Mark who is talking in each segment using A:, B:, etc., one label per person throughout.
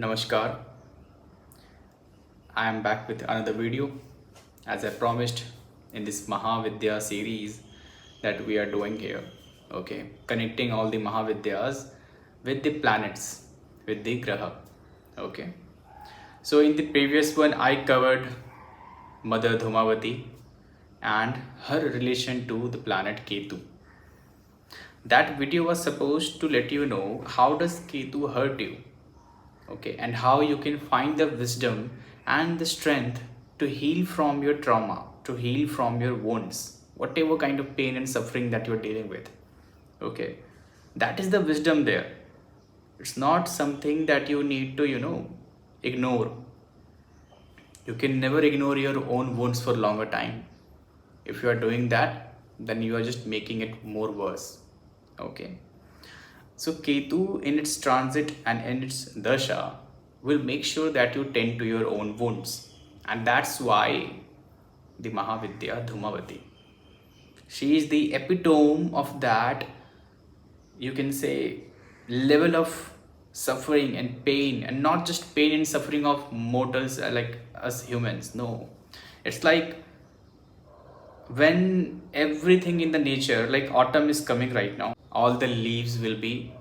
A: Namaskar. I am back with another video as I promised in this Mahavidya series that we are doing here. Okay, connecting all the Mahavidyas with the planets, with the Graha. Okay, so in the previous one, I covered Mother Dhumavati and her relation to the planet Ketu. That video was supposed to let you know how does Ketu hurt you, okay, and how you can find the wisdom and the strength to heal from your trauma, to heal from your wounds, whatever kind of pain and suffering that you're dealing with. Okay, that is the wisdom there. It's not something that you need to ignore. You can never ignore your own wounds for longer time. If you are doing that, then you are just making it more worse. Okay, so Ketu in its transit and in its dasha will make sure that you tend to your own wounds. And that's why the Mahavidya Dhumavati. She is the epitome of that, you can say, level of suffering and pain, and not just pain and suffering of mortals like us humans. No, it's like when everything in the nature, like autumn is coming right now, all the leaves will be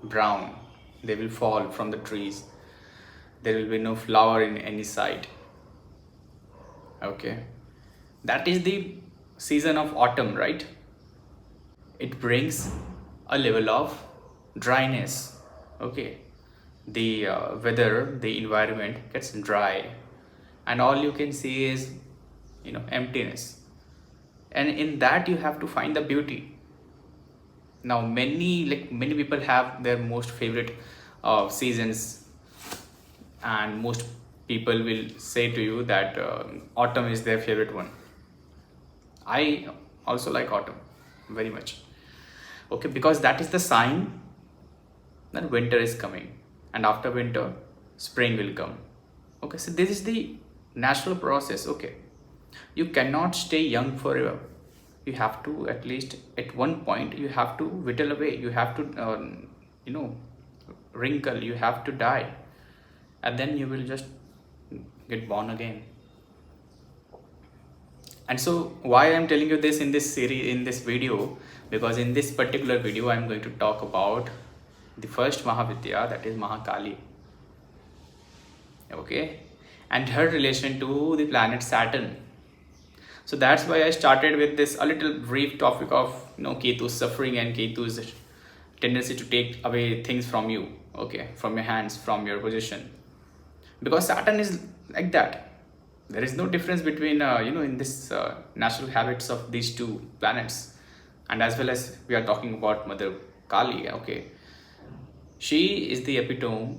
A: brown. They will fall from the trees. There will be no flower in any side. Okay, that is the season of autumn, right? It brings a level of dryness. Okay, the weather, the environment gets dry, and all you can see is emptiness, and in that you have to find the beauty. Now many people have their most favorite seasons, and most people will say to you that autumn is their favorite one. I also like autumn very much. Okay, because that is the sign that winter is coming, and after winter spring will come. Okay, so this is the natural process. Okay, you cannot stay young forever. You have to, at least at one point, you have to whittle away. You have to wrinkle. You have to die, and then you will just get born again. And so why I'm telling you this in this series, in this video, because in this particular video I'm going to talk about the first Mahavidya, that is Mahakali. Okay, and her relation to the planet Saturn. So that's why I started with this a little brief topic of Ketu's suffering and Ketu's tendency to take away things from you, okay, from your hands, from your position. Because Saturn is like that. There is no difference between in this natural habits of these two planets. And as well as we are talking about Mother Kali, okay, she is the epitome.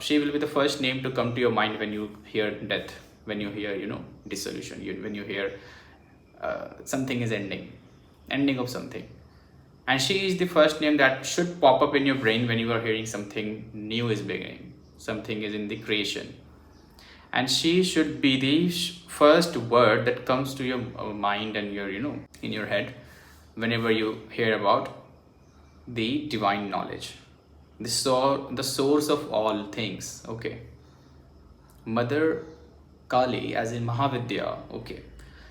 A: She will be the first name to come to your mind when you hear death, when you hear dissolution, when you hear something is ending of something. And she is the first name that should pop up in your brain when you are hearing something new is beginning, something is in the creation. And she should be the first word that comes to your mind and your in your head whenever you hear about the divine knowledge, the source of all things. Okay, Mother Kali, as in Mahavidya, okay,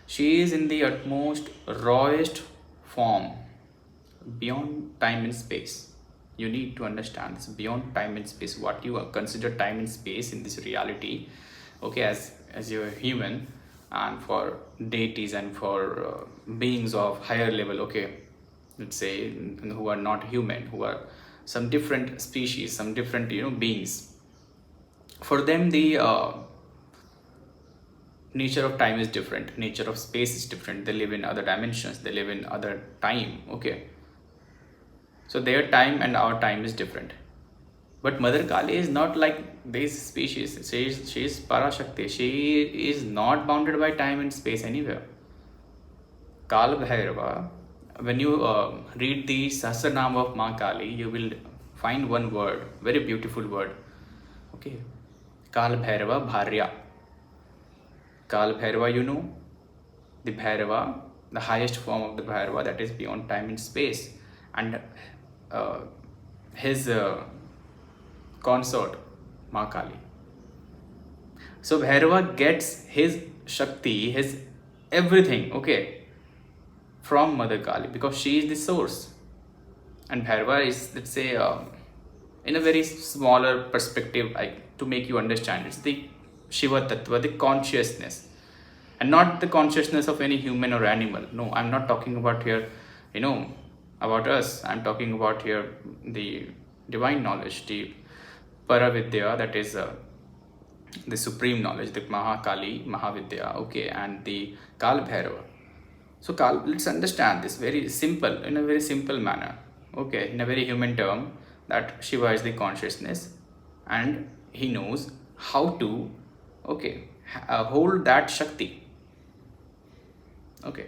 A: she is in the utmost rawest form, beyond time and space. You need to understand this, beyond time and space, what you consider time and space in this reality. Okay, as you're human, and for deities and for beings of higher level, okay, let's say, who are not human, who are some different species, some different beings. For them, the nature of time is different, nature of space is different. They live in other dimensions, they live in other time. Okay, so their time and our time is different. But Mother Kali is not like these species. She is Parashakti. She is not bounded by time and space anywhere. Kal Bhairava, when you read the Sahasranam of Mahakali, you will find one word, very beautiful word. Okay, Kal Bhairava Bharya. Kal Bhairava, the Bhairava, the highest form of the Bhairava, that is beyond time and space. And his consort, Mahakali. So Bhairava gets his Shakti, his everything, okay, from Mother Kali, because she is the source. And Bhairava is, let's say, in a very smaller perspective, to make you understand, it's the Shiva Tattva, the consciousness, and not the consciousness of any human or animal. No, I'm not talking about here, about us. I'm talking about here the divine knowledge, the Paravidya, that is the supreme knowledge, the Mahakali, Mahavidya, okay, and the Kal Bhairava. So let's understand this very simple, in a very simple manner, okay, in a very human term, that Shiva is the consciousness, and he knows how to, okay, hold that Shakti. Okay,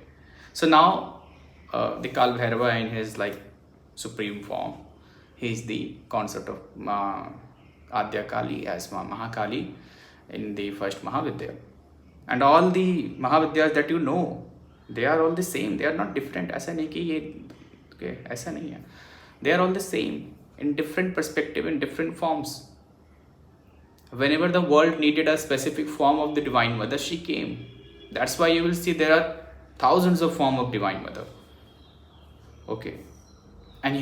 A: so now the Kal Bhairava in his supreme form, he is the concept of Adhikara Kali as Mahakali in the first Mahavidya. And all the Mahavidyas that you know, they are all the same, they are not different. ऐसा नहीं कि ये okay, ऐसा नहीं है. They are all the same in different perspective, in different forms. Whenever the world needed a specific form of the Divine Mother, she came. That's why you will see there are thousands of forms of Divine Mother. Okay. And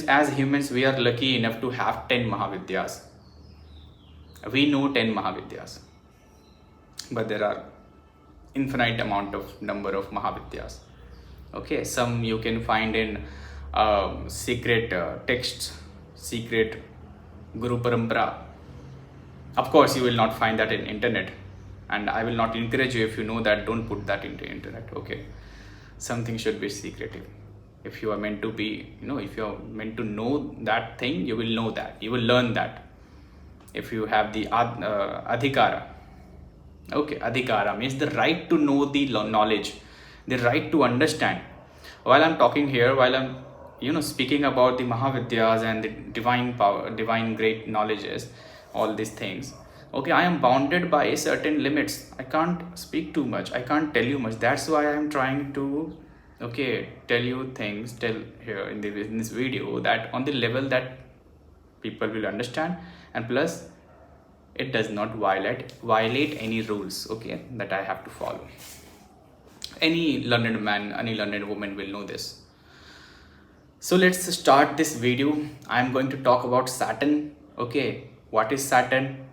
A: as humans, we are lucky enough to have 10 Mahavidyas. We know 10 Mahavidyas. But there are infinite amount of number of Mahavidyas. Okay. Some you can find in secret texts, secret Guru Parampara. Of course, you will not find that in internet. And I will not encourage you, if you know that, don't put that into internet. Okay. Something should be secretive. If you are meant to be, if you are meant to know that thing, you will know that. You will learn that. If you have the Adhikara. Okay, Adhikara means the right to know the knowledge, the right to understand. While I'm talking here, while I'm, speaking about the Mahavidyas and the divine power, divine great knowledges, all these things. Okay, I am bounded by certain limits. I can't speak too much. I can't tell you much. That's why I'm trying to, tell you things, tell here in this video, that on the level that people will understand, and plus it does not violate any rules, okay, that I have to follow. Any learned man, any learned woman will know this. So let's start this video. I'm going to talk about Saturn. Okay, what is Saturn?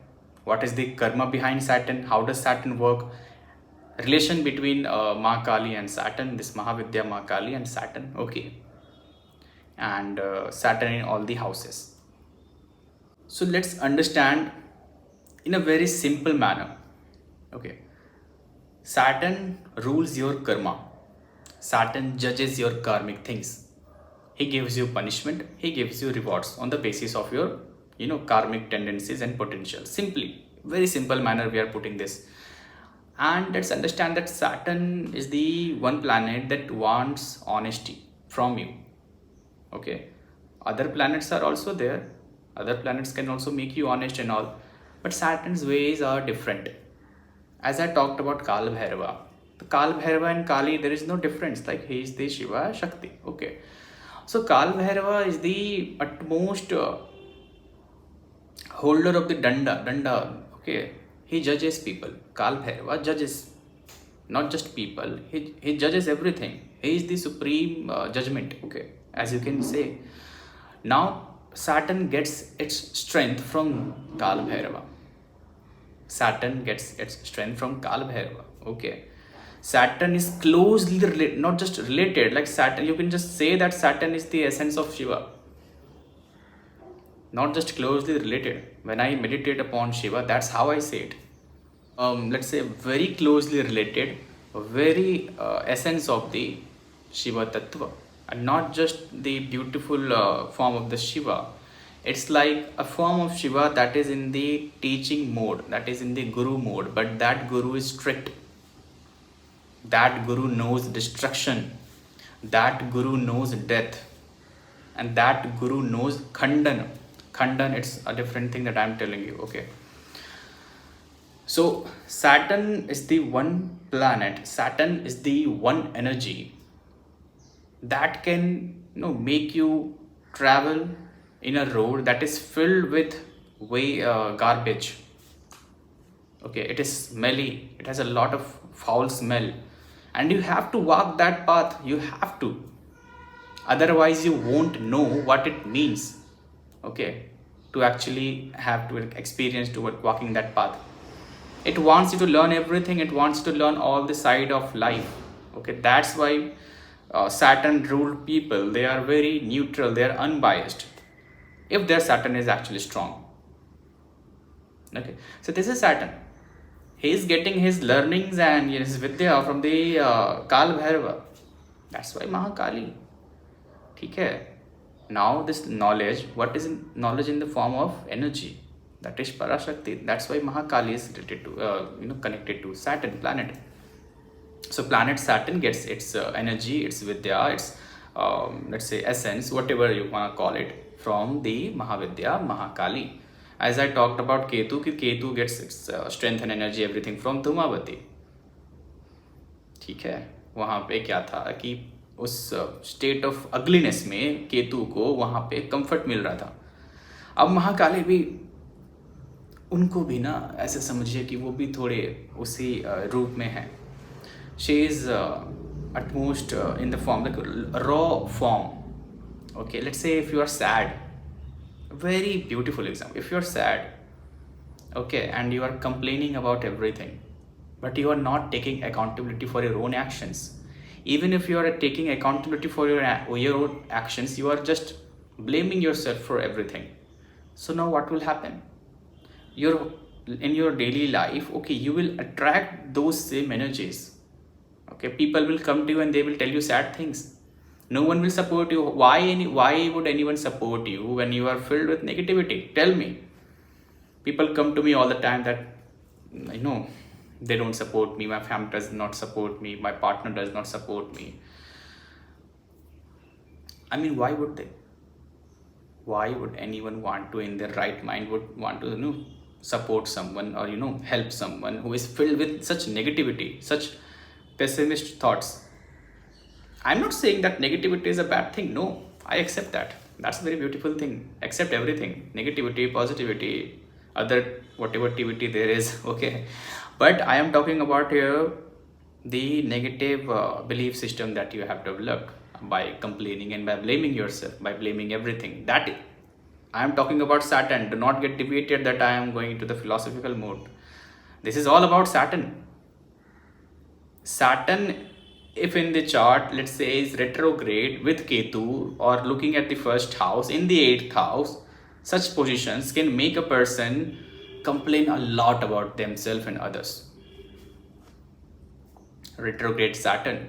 A: What is the karma behind Saturn? How does Saturn work? Relation between Mahakali and Saturn, this Mahavidya Mahakali and Saturn, okay, and Saturn in all the houses. So let's understand in a very simple manner. Okay, Saturn rules your karma. Saturn judges your karmic things. He gives you punishment. He gives you rewards on the basis of your karmic tendencies and potential. Simply, very simple manner we are putting this. And let's understand that Saturn is the one planet that wants honesty from you. Okay, other planets are also there. Other planets can also make you honest and all, but Saturn's ways are different. As I talked about Kal Bhairava, the Kal Bhairava and Kali, there is no difference. Like, he is the Shiva Shakti. Okay, so Kal Bhairava is the utmost holder of the danda. Okay, he judges people. Kal Bhairava judges not just people, he judges everything. He is the supreme judgment. Okay, as you can say. Now Saturn gets its strength from Kal Bhairava. Saturn gets its strength from Kal Bhairava. Okay, Saturn is closely related, not just related. Like Saturn, you can just say that Saturn is the essence of Shiva. Not just closely related. When I meditate upon Shiva, that's how I say it. Let's say very closely related, very essence of the Shiva Tattva, and not just the beautiful form of the Shiva. It's like a form of Shiva that is in the teaching mode, that is in the Guru mode, but that Guru is strict. That Guru knows destruction. That Guru knows death. And that Guru knows Khandan. Khandan, it's a different thing that I'm telling you, okay. So Saturn is the one planet, Saturn is the one energy that can make you travel in a road that is filled with way garbage. Okay, it is smelly, it has a lot of foul smell, and you have to walk that path. You have to, otherwise you won't know what it means, okay, to actually have to experience to walking that path. It wants you to learn everything, it wants to learn all the side of life. Okay, that's why Saturn ruled people, they are very neutral, they are unbiased, if their Saturn is actually strong. Okay, so this is Saturn. He is getting his learnings and his Vidya from the Kal Bhairava. That's why Mahakali. Okay. Now this knowledge, what is knowledge in the form of energy? That is Parashakti. That's why Mahakali is related to, connected to Saturn planet. So planet Saturn gets its energy, its Vidya, its let's say essence, whatever you want to call it, from the Mahavidya, Mahakali. As I talked about Ketu, Ketu gets its strength and energy, everything from Dhumavati. ठीक है, वहाँ पे क्या था कि उस state of ugliness में केतु को वहाँ पे कंफर्ट मिल रहा था. अब महाकाली भी, उनको भी ना ऐसे समझिए कि वो भी थोड़े उसी रूप में है. She is utmost in the form, like raw form. Okay, let's say if you are sad, very beautiful example, if you are sad, okay, and you are complaining about everything, but you are not taking accountability for your own actions. Even if you are taking accountability for your own actions, you are just blaming yourself for everything. So now what will happen? In your daily life, okay, you will attract those same energies. Okay, people will come to you and they will tell you sad things. No one will support you. Why would anyone support you when you are filled with negativity? Tell me. People come to me all the time that, they don't support me, my family does not support me, my partner does not support me. I mean, why would they? Why would anyone want to, in their right mind, would want to support someone or help someone who is filled with such negativity, such pessimist thoughts? I'm not saying that negativity is a bad thing. No, I accept that. That's a very beautiful thing. Accept everything, negativity, positivity, other whatever activity there is. Okay, but I am talking about here the negative belief system that you have developed by complaining and by blaming yourself, by blaming everything. That I am talking about Saturn. Do not get deviated that I am going into the philosophical mode. This is all about Saturn. Saturn, if in the chart, let's say, is retrograde with Ketu or looking at the first house, in the 8th house, such positions can make a person complain a lot about themselves and others. Retrograde Saturn.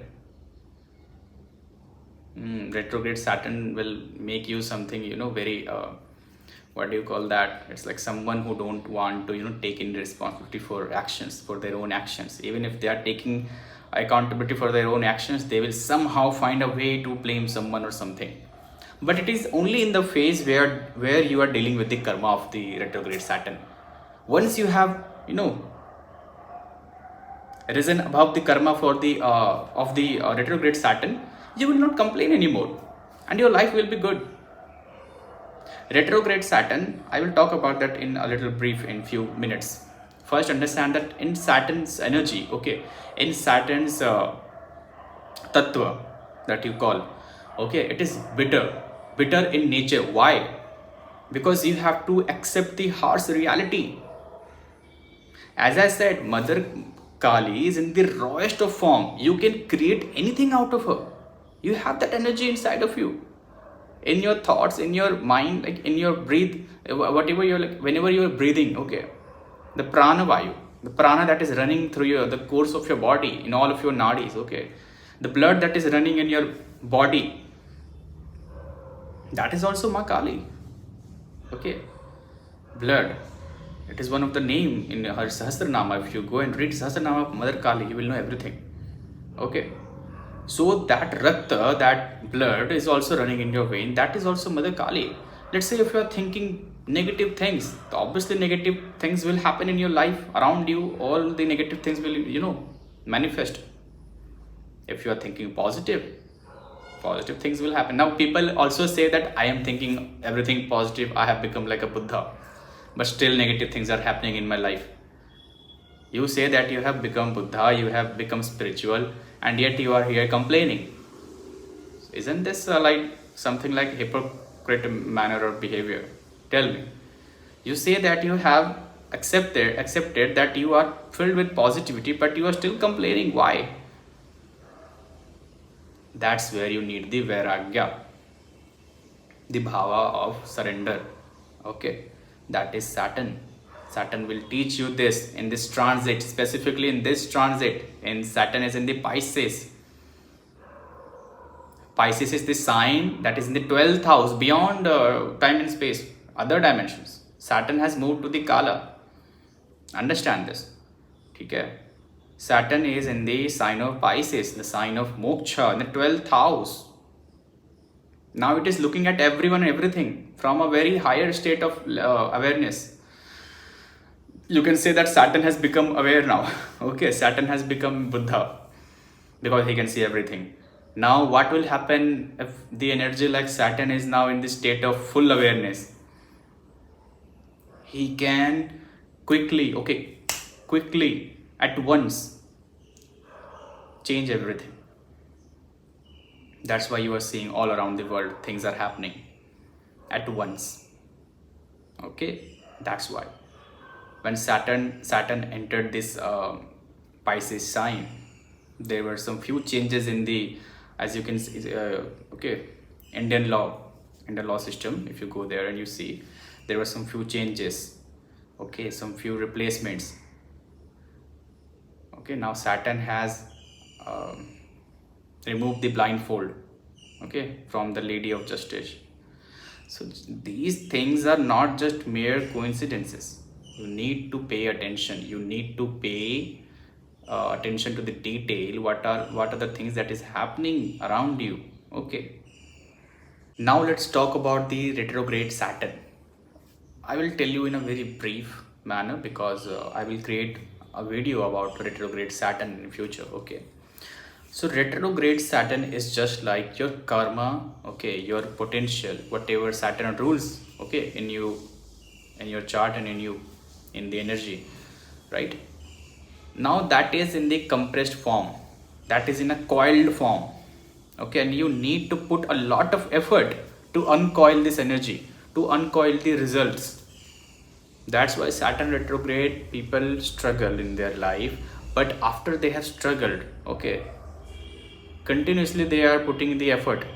A: Retrograde Saturn will make you something, very, what do you call that? It's like someone who don't want to, take in responsibility for actions, for their own actions. Even if they are taking accountability for their own actions, they will somehow find a way to blame someone or something. But it is only in the phase where you are dealing with the karma of the retrograde Saturn. Once you have, risen above the karma for the of the retrograde Saturn, you will not complain anymore, and your life will be good. Retrograde Saturn, I will talk about that in a little brief in few minutes. First, understand that in Saturn's energy, okay, in Saturn's tattva that you call, okay, it is bitter in nature. Why? Because you have to accept the harsh reality. As I said, Mother Kali is in the rawest of form. You can create anything out of her. You have that energy inside of you, in your thoughts, in your mind, like in your breath, whatever you're like, whenever you're breathing, okay, the prana vayu, the prana that is running through the course of your body, in all of your nadis, okay, the blood that is running in your body, that is also mahakali. Okay, blood, it is one of the name in her Sahasranama. If you go and read Sahasranama of Mother Kali, you will know everything. Okay, so that rakta, that blood is also running in your vein, that is also Mother Kali. Let's say if you are thinking negative things, obviously negative things will happen in your life around you. All the negative things will, manifest. If you are thinking positive things will happen. Now people also say that I am thinking everything positive, I have become like a Buddha. but still negative things are happening in my life. You say that you have become Buddha, you have become spiritual, and yet you are here complaining. Isn't this like something like hypocrite manner of behavior? Tell me. You say that you have accepted that you are filled with positivity, but you are still complaining. Why? That's where you need the Vairagya, the bhava of surrender. Okay, that is Saturn. Saturn will teach you this in this transit, specifically in this transit. And Saturn is in the Pisces. Pisces is the sign that is in the 12th house, beyond time and space, other dimensions. Saturn has moved to the Kala. Understand this. Okay? Saturn is in the sign of Pisces, the sign of Moksha, in the 12th house. Now it is looking at everyone and everything from a very higher state of awareness. You can say that Saturn has become aware now. Okay, Saturn has become Buddha because he can see everything. Now what will happen if the energy like Saturn is now in the state of full awareness? He can quickly at once change everything. That's why you are seeing all around the world things are happening at once. Okay, that's why when Saturn entered this Pisces sign, there were some few changes in the, as you can see, Indian law system. If you go there and you see, there were some few changes. Okay, some few replacements. Okay, now Saturn has removed the blindfold, okay, from the Lady of Justice. So these things are not just mere coincidences. You need to pay attention. You need to pay attention to the detail. What are the things that is happening around you? Okay. Now let's talk about the retrograde Saturn. I will tell you in a very brief manner because I will create a video about retrograde Saturn in future. Okay. So retrograde Saturn is just like your karma, okay, your potential, whatever Saturn rules, okay, in you, in your chart and in you, in the energy, right? Now that is in the compressed form, that is in a coiled form, okay, and you need to put a lot of effort to uncoil this energy, to uncoil the results. That's why Saturn retrograde people struggle in their life, but after they have struggled, okay, continuously they are putting the effort.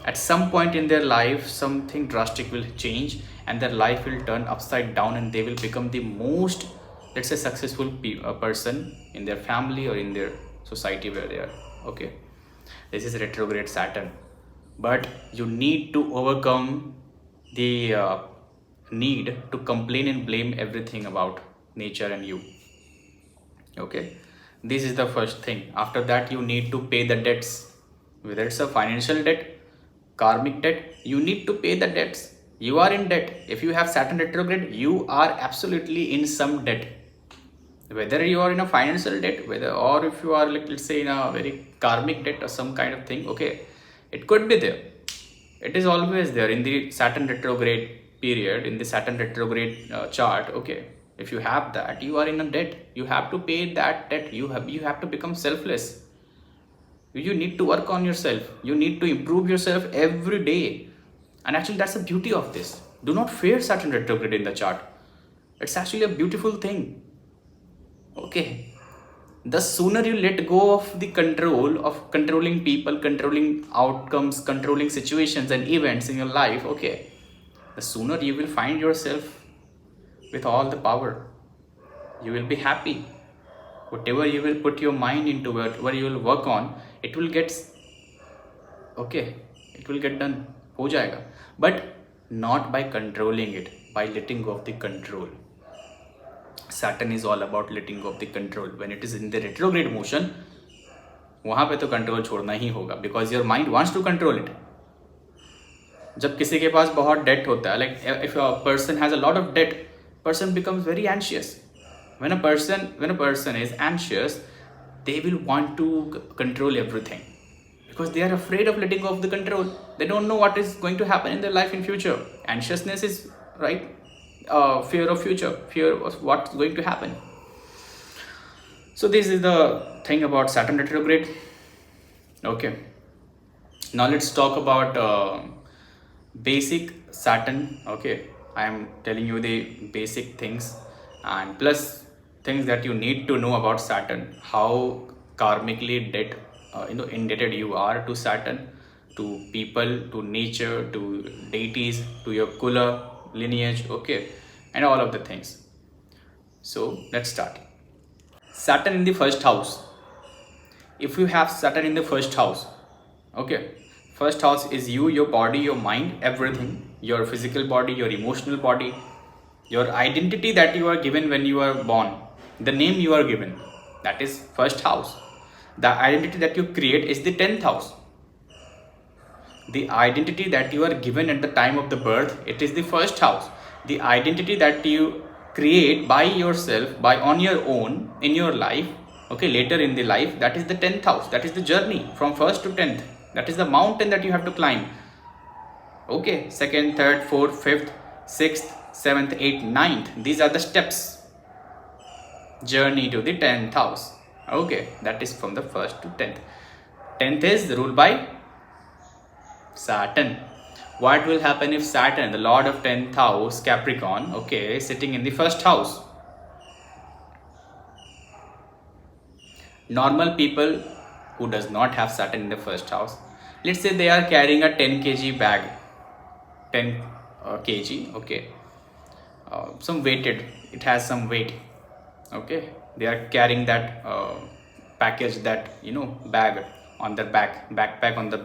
A: At some point in their life, something drastic will change and their life will turn upside down and they will become the most, let's say, successful person in their family or in their society where they are. Okay, this is retrograde Saturn, but you need to overcome the need to complain and blame everything about nature and you. Okay, this is the first thing. After that, you need to pay the debts, whether it's a financial debt, karmic debt. You need to pay the debts. You are in debt. If you have Saturn retrograde, you are absolutely in some debt, whether you are in a financial debt, or if you are, like, let's say, in a very karmic debt or some kind of thing. Okay, it could be there. It is always there in the Saturn retrograde period, in the Saturn retrograde chart. Okay, if you have that, you are in a debt. You have to pay that debt. You have to become selfless. You need to work on yourself. You need to improve yourself every day. And actually, that's the beauty of this. Do not fear Saturn retrograde in the chart. It's actually a beautiful thing. Okay, the sooner you let go of the control of controlling people, controlling outcomes, controlling situations and events in your life, okay, the sooner you will find yourself with all the power. You will be happy. Whatever you will put your mind into, whatever you will work on, it will get, okay, it will get done. Ho jayega. But not by controlling it, by letting go of the control. Saturn is all about letting go of the control. When it is in the retrograde motion, वहाँ पे तो control छोड़ना ही होगा, because your mind wants to control it. जब किसी के पास बहुत date होता है, like if a person has a lot of debt, person becomes very anxious. When a person is anxious, they will want to control everything because they are afraid of letting go of the control. They don't know what is going to happen in their life in future. Anxiousness is, right, fear of future, fear of what's going to happen. So this is the thing about Saturn retrograde. Okay, now let's talk about basic Saturn. Okay, I am telling you the basic things and plus things that you need to know about Saturn, how karmically indebted you are to Saturn, to people, to nature, to deities, to your kula lineage. Okay, and all of the things. So let's start. Saturn in the first house. If you have Saturn in the first house, okay, first house is you, your body, your mind, everything, your physical body, your emotional body, your identity that you are given when you are born, the name you are given, that is first house. The identity that you create is the 10th house. The identity that you are given at the time of the birth, it is the first house. The identity that you create by yourself, by on your own in your life, okay, later in the life, that is the 10th house. That is the journey from first to 10th. That is the mountain that you have to climb. Okay, second, third, fourth, fifth, sixth, seventh, eighth, ninth, these are the steps, journey to the 10th house. Okay, that is from the first to 10th. 10th is ruled by Saturn. What will happen if Saturn, the lord of 10th house, Capricorn, okay, sitting in the first house? Normal people who does not have Saturn in the first house, let's say they are carrying a 10 kg bag, 10 kg, okay, some weighted, it has some weight, okay, they are carrying that package, that bag on their back, backpack on the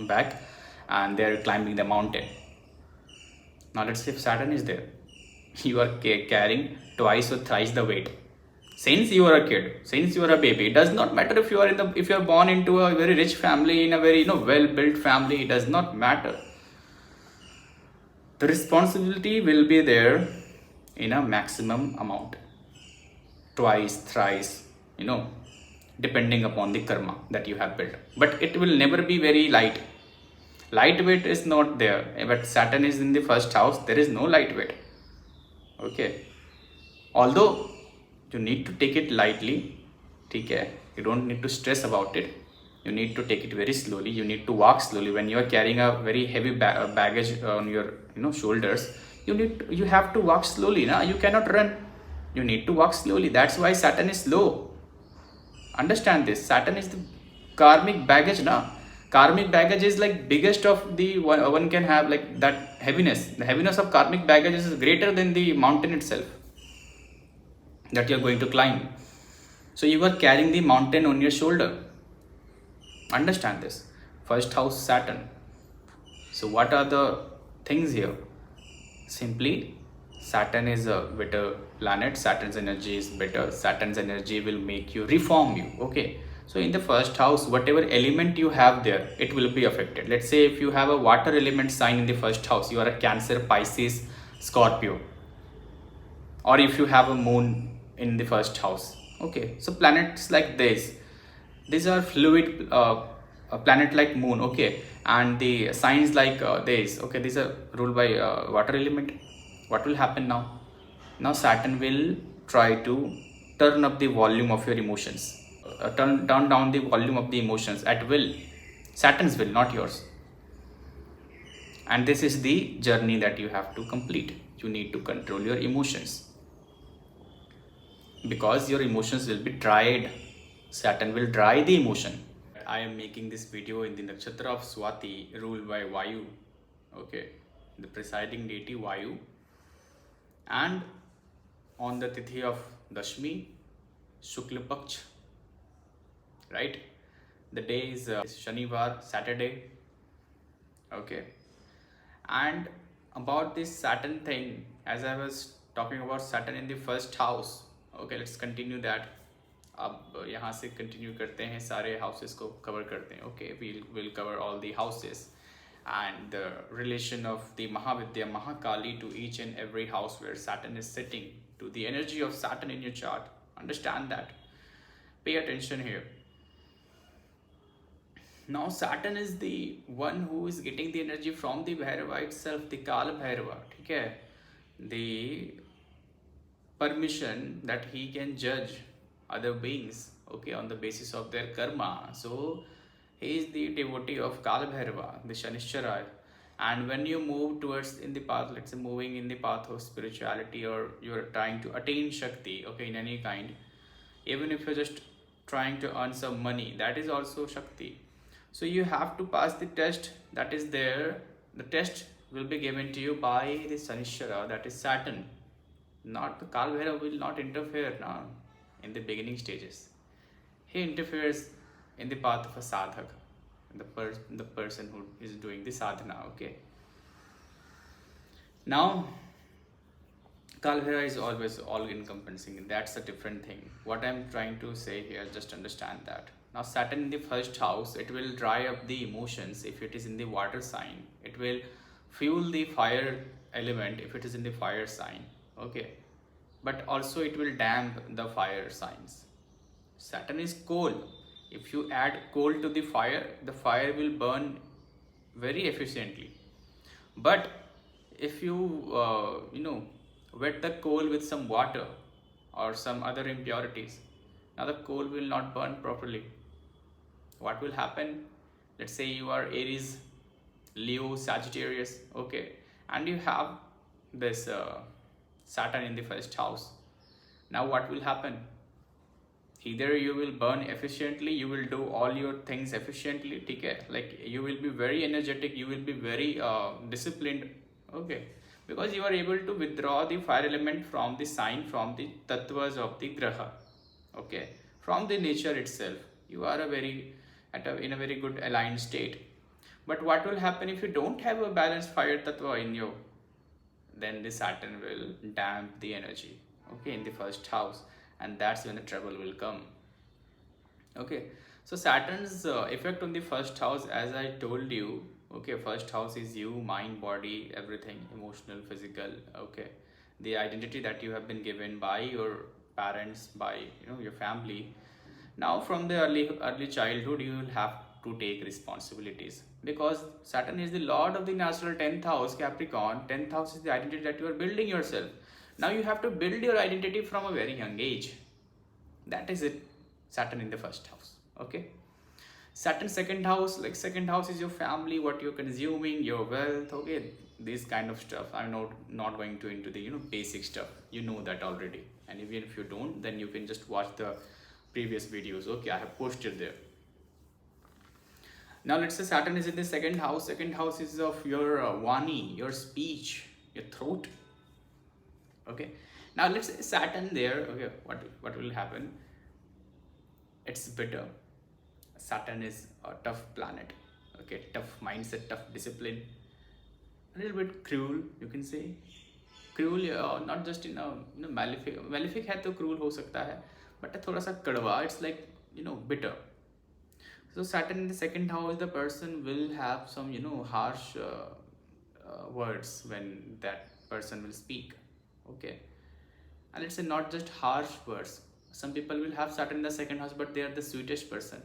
A: back, and they are climbing the mountain. Now let's say if Saturn is there, you are carrying twice or thrice the weight. Since you are a kid, since you are a baby, it does not matter if you are if you are born into a very rich family, in a very well built family, it does not matter. The responsibility will be there in a maximum amount, twice, thrice, depending upon the karma that you have built. But it will never be very light. Lightweight is not there. But Saturn is in the first house, there is no lightweight. Okay. Although you need to take it lightly, okay? You don't need to stress about it. You need to take it very slowly. You need to walk slowly. When you are carrying a very heavy baggage on your shoulders, you have to walk slowly. Nah? You cannot run. You need to walk slowly. That's why Saturn is slow. Understand this. Saturn is the karmic baggage. Nah? Karmic baggage is like biggest of the one can have, like that heaviness. The heaviness of karmic baggage is greater than the mountain itself that you are going to climb. So you are carrying the mountain on your shoulder. Understand this. First house Saturn. So what are the things here? Simply, Saturn is a better planet. Saturn's energy is better. Saturn's energy will make you, reform you. Okay. So in the first house, whatever element you have there, it will be affected. Let's say if you have a water element sign in the first house, you are a Cancer, Pisces, Scorpio. Or if you have a moon in the first house. Okay. So planets like this, these are fluid, a planet like moon. Okay. And the signs like this, okay, these are ruled by water element. What will happen now? Now Saturn will try to turn up the volume of your emotions. Turn down the volume of the emotions at will. Saturn's will, not yours. And this is the journey that you have to complete. You need to control your emotions, because your emotions will be dried. Saturn will dry the emotion. I am making this video in the nakshatra of Swati, ruled by Vayu. Okay, the presiding deity Vayu, and on the tithi of Dashmi, Shukla Paksh. Right, the day is Shanivar, Saturday. Okay, and about this Saturn thing, as I was talking about Saturn in the first house. Okay, let's continue that. अब यहाँ से continue करते हैं, सारे houses को cover करते हैं. Okay, we'll cover all the houses and the relation of the Mahavidya, Mahakali to each and every house where Saturn is sitting, to the energy of Saturn in your chart. Understand that. Pay attention here. Now Saturn is the one who is getting the energy from the Bhairava itself, the Kala Bhairava. Okay, the permission that he can judge other beings, okay, on the basis of their karma. So he is the devotee of Kal Bhairava, the Shanishchara. And when you move towards in the path, let's say moving in the path of spirituality, or you're trying to attain Shakti, okay, in any kind, even if you're just trying to earn some money, that is also Shakti. So you have to pass the test that is there. The test will be given to you by the Sanishara, that is Saturn. Not the Kal Bhairava will not interfere now in the beginning stages. He interferes in the path of a sadhak, the person who is doing the sadhana, okay. Now Kal Bhairava is always all encompassing, and that's a different thing. What I'm trying to say here, just understand that. Now Saturn in the first house, it will dry up the emotions if it is in the water sign. It will fuel the fire element if it is in the fire sign, okay. But also it will damp the fire signs. Saturn is coal. If you add coal to the fire will burn very efficiently. But if you wet the coal with some water or some other impurities, now the coal will not burn properly. What will happen? Let's say you are Aries, Leo, Sagittarius, okay, and you have this Saturn in the first house. Now what will happen? Either you will burn efficiently, you will do all your things efficiently, okay? Like you will be very energetic, you will be very disciplined, okay, because you are able to withdraw the fire element from the sign, from the tattvas of the graha, okay, from the nature itself. You are in a very good aligned state. But what will happen if you don't have a balanced fire tattva in you? Then the Saturn will damp the energy, okay, in the first house, and that's when the trouble will come, okay. So Saturn's effect on the first house, as I told you, okay, first house is you, mind, body, everything, emotional, physical, okay, the identity that you have been given by your parents, by your family. Now from the early childhood you will have to take responsibilities, because Saturn is the lord of the natural 10th house, Capricorn. 10th house is the identity that you are building yourself. Now you have to build your identity from a very young age. That is it. Saturn in the first house, okay. Saturn second house, like second house is your family, what you're consuming, your wealth, okay, this kind of stuff. I'm not going to into the basic stuff, you know that already. And even if you don't, then you can just watch the previous videos, okay, I have posted there. Now let's say Saturn is in the second house. Second house is of your vani, your speech, your throat, okay. Now let's say Saturn there, okay, what will happen? It's bitter. Saturn is a tough planet, okay, tough mindset, tough discipline, a little bit cruel, you can say. Cruel, not just in a malefic है तो cruel हो सकता है, but थोड़ा सा कड़वा, it's like bitter. So Saturn in the second house, the person will have some harsh words when that person will speak, okay. And let's say not just harsh words. Some people will have Saturn in the second house, but they are the sweetest person.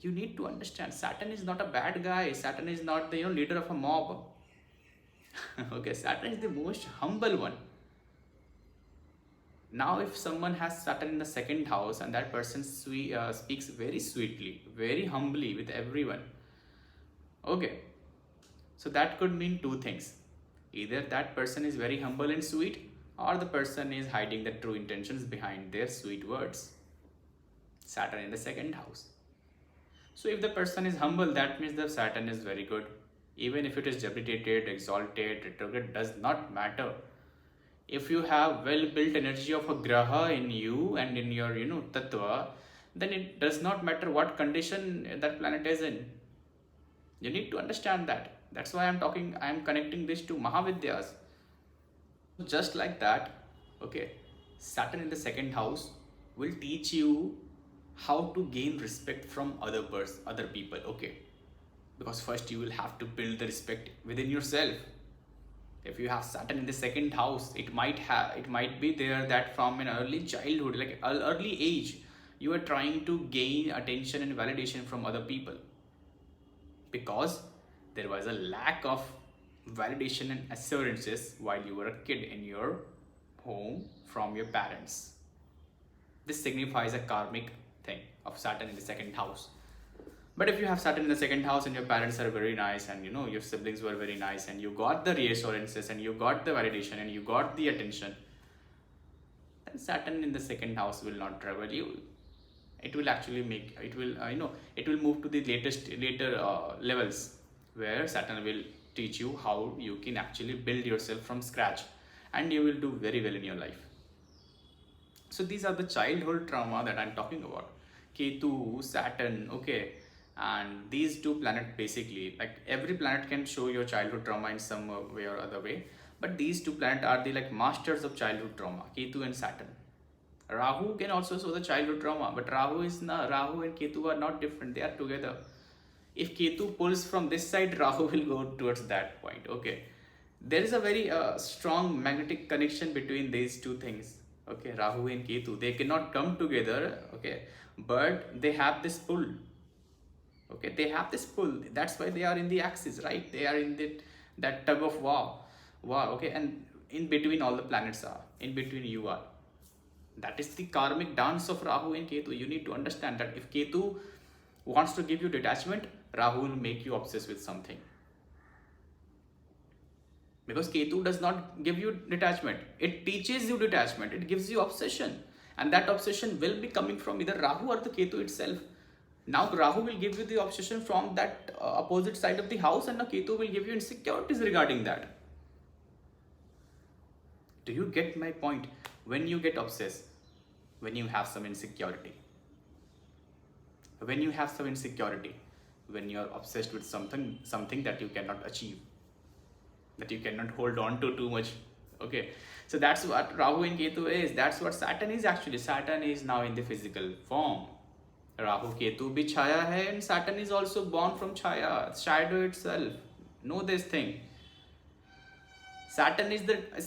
A: You need to understand, Saturn is not a bad guy. Saturn is not the leader of a mob. Okay, Saturn is the most humble one. Now if someone has Saturn in the second house and that person speaks very sweetly, very humbly with everyone, okay, so that could mean two things. Either that person is very humble and sweet, or the person is hiding the true intentions behind their sweet words. Saturn in the second house. So if the person is humble, that means the Saturn is very good. Even if it is debilitated, exalted, retrograde, does not matter. If you have well-built energy of a graha in you and in your tattva, then it does not matter what condition that planet is in. You need to understand that. That's why I am connecting this to Mahavidyas. Just like that, okay, Saturn in the second house will teach you how to gain respect from other people, okay. Because first you will have to build the respect within yourself. If you have Saturn in the second house, it might be there that from an early childhood, like early age, you are trying to gain attention and validation from other people, because there was a lack of validation and assurances while you were a kid in your home from your parents. This signifies a karmic thing of Saturn in the second house. But if you have Saturn in the second house and your parents are very nice and your siblings were very nice and you got the reassurances and you got the validation and you got the attention, then Saturn in the second house will not trouble you. It will actually make, it will, it will move to the later levels where Saturn will teach you how you can actually build yourself from scratch and you will do very well in your life. So these are the childhood trauma that I'm talking about. Ketu, Saturn, okay. And these two planets basically, like every planet can show your childhood trauma in some way or other way. But these two planets are the like masters of childhood trauma, Ketu and Saturn. Rahu can also show the childhood trauma, but Rahu and Ketu are not different. They are together. If Ketu pulls from this side, Rahu will go towards that point. Okay. There is a very strong magnetic connection between these two things. Okay, Rahu and Ketu, they cannot come together, okay, but they have this pull. Okay, they have this pull. That's why they are in the axis, right? They are in that tug of war. Okay, and in between all the planets are, in between you are. That is the karmic dance of Rahu and Ketu. You need to understand that if Ketu wants to give you detachment, Rahu will make you obsessed with something. Because Ketu does not give you detachment. It teaches you detachment. It gives you obsession. And that obsession will be coming from either Rahu or the Ketu itself. Now Rahu will give you the obsession from that opposite side of the house, and now Ketu will give you insecurities regarding that. Do you get my point? When you get obsessed, when you have some insecurity, when you are obsessed with something that you cannot achieve, that you cannot hold on to too much. Okay, so that's what Rahu and Ketu is. That's what Saturn is actually. Saturn is now in the physical form. Rahu Ketu bhi chaya hai, and Saturn is also born from chaya, shadow itself. Know this thing. Saturn is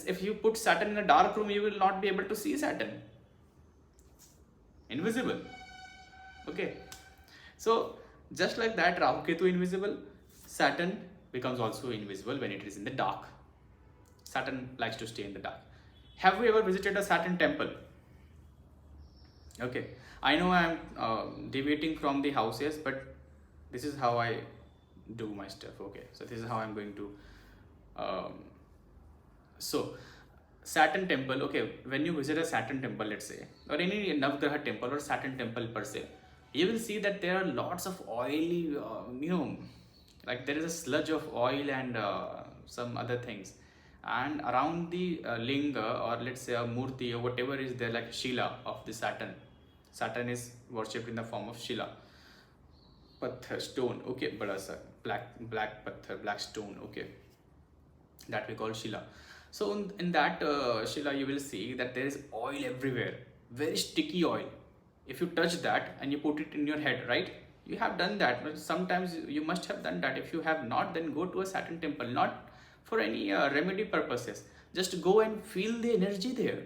A: if you put Saturn in a dark room, you will not be able to see Saturn. Invisible. Okay, so just like that, Rahu Ketu invisible, Saturn becomes also invisible when it is in the dark. Saturn likes to stay in the dark. Have you ever visited a Saturn temple? Okay, I know I am deviating from the houses, but this is how I do my stuff. Okay, so this is how I'm going to so Saturn temple. Okay, when you visit a Saturn temple, let's say, or any Navgraha temple or Saturn temple per se, you will see that there are lots of oily like there is a sludge of oil and some other things, and around the linga, or let's say a murti or whatever is there, like Shila of the Saturn. Saturn is worshipped in the form of Shila, Patthar, stone. Okay, bada sa black Patthar, black stone. Okay, that we call Shila. So in that Shila, you will see that there is oil everywhere, very sticky oil. If you touch that and you put it in your head, right? You have done that. But sometimes you must have done that. If you have not, then go to a Saturn temple, not for any remedy purposes. Just go and feel the energy there.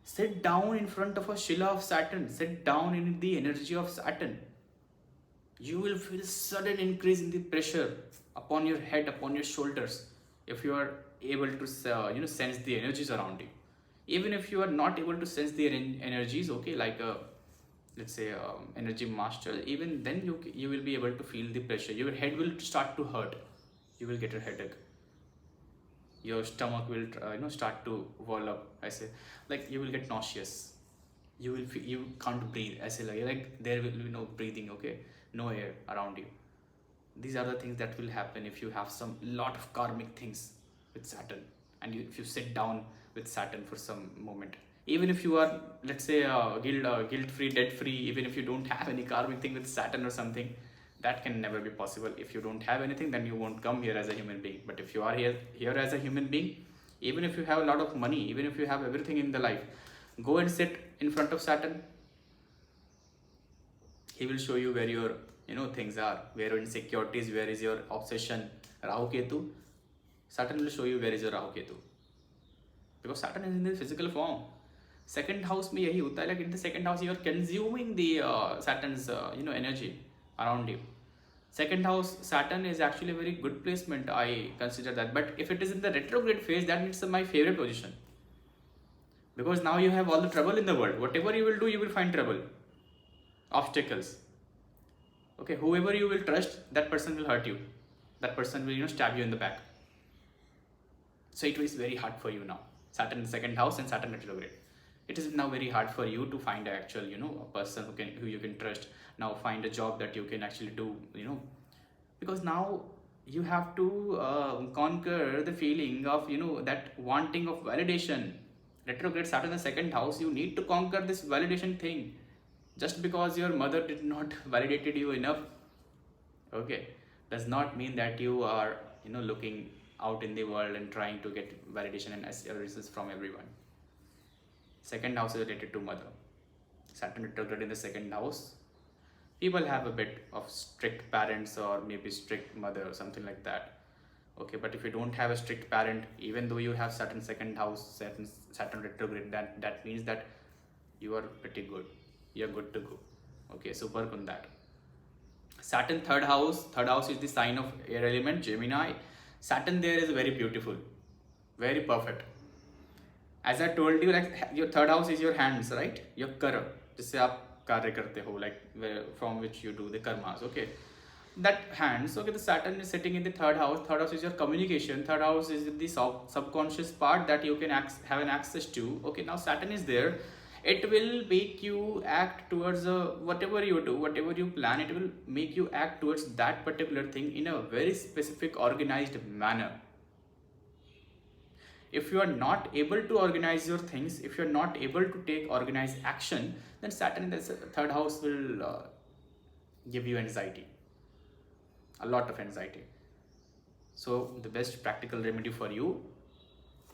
A: Sit down in front of a Shila of Saturn. Sit down in the energy of Saturn. You will feel sudden increase in the pressure upon your head, upon your shoulders. If you are able to sense the energies around you. Even if you are not able to sense the energies, okay, like let's say energy master, even then you will be able to feel the pressure. Your head will start to hurt. You will get a headache. Your stomach will start to wall up. I say, like, you will get nauseous. You will feel, you can't breathe. I say, like there will be no breathing. Okay, no air around you. These are the things that will happen if you have some lot of karmic things with Saturn, and if you sit down with Saturn for some moment. Even if you are, let's say, guilt-free, debt-free, even if you don't have any karmic thing with Saturn or something, that can never be possible. If you don't have anything, then you won't come here as a human being. But if you are here as a human being, even if you have a lot of money, even if you have everything in the life, go and sit in front of Saturn. He will show you where your things are, where your insecurities, where is your obsession. Rahu Ketu, Saturn will show you where is your Rahu Ketu, because Saturn is in the physical form. Second house में यही होता है, like in the second house you are consuming the Saturn's energy around you. Second house Saturn is actually a very good placement, I consider that. But if it is in the retrograde phase, that means my favorite position. Because now you have all the trouble in the world. Whatever you will do, you will find trouble, obstacles. Okay, whoever you will trust, that person will hurt you. That person will, stab you in the back. So it is very hard for you now. Saturn in second house and Saturn retrograde. It is now very hard for you to find an actual, a person who you can trust. Now find a job that you can actually do, because now you have to conquer the feeling of, that wanting of validation. Retrograde Saturn in the second house, you need to conquer this validation thing. Just because your mother did not validated you enough, okay, does not mean that you are, looking out in the world and trying to get validation and assurances from everyone. Second house is related to mother. Saturn retrograde in the second house. People have a bit of strict parents or maybe strict mother or something like that. Okay, but if you don't have a strict parent, even though you have Saturn second house, Saturn retrograde, that means that you are pretty good. You're good to go. Okay, so work on that. Saturn third house is the sign of air element, Gemini. Saturn there is very beautiful, very perfect. As I told you, like your third house is your hands, right? Your karma, जिससे आप कार्य करते हो, like from which you do the karmas. Okay, that hands. Okay, the Saturn is sitting in the third house. Third house is your communication. Third house is the subconscious part that you can have an access to. Okay, now Saturn is there. It will make you act towards whatever you do, whatever you plan. It will make you act towards that particular thing in a very specific, organized manner. If you are not able to organize your things, if you are not able to take organized action, then Saturn in the third house will give you anxiety, a lot of anxiety. So the best practical remedy for you,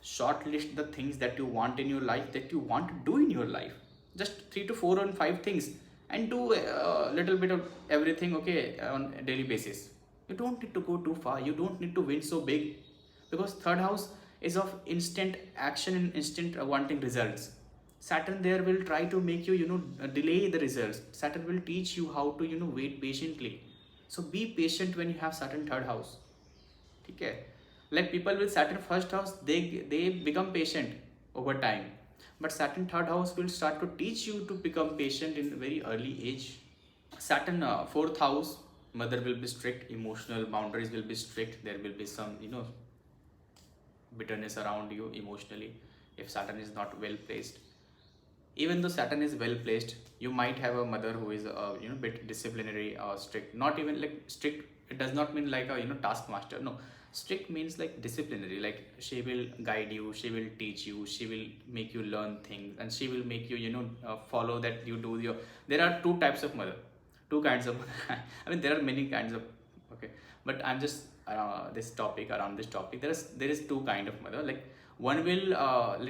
A: shortlist the things that you want in your life, that you want to do in your life. Just 3 to 4 or 5 things, and do a little bit of everything, okay, on a daily basis. You don't need to go too far. You don't need to win so big, because third house is of instant action and instant wanting results. Saturn there will try to make you, delay the results. Saturn will teach you how to, wait patiently. So be patient when you have Saturn third house. Okay, like people with Saturn first house, they become patient over time, but Saturn third house will start to teach you to become patient in a very early age. Saturn fourth house, mother will be strict, emotional boundaries will be strict. There will be some, bitterness around you emotionally if Saturn is not well placed. Even though Saturn is well placed, you might have a mother who is bit disciplinary or strict. Not even like strict, it does not mean like a taskmaster. No, strict means like disciplinary. Like she will guide you, she will teach you, she will make you learn things, and she will make you follow that you do your. There are two types of mother, two kinds of. I mean, there are many kinds of. Okay, but I'm just around this topic. There is two kind of mother. Like one will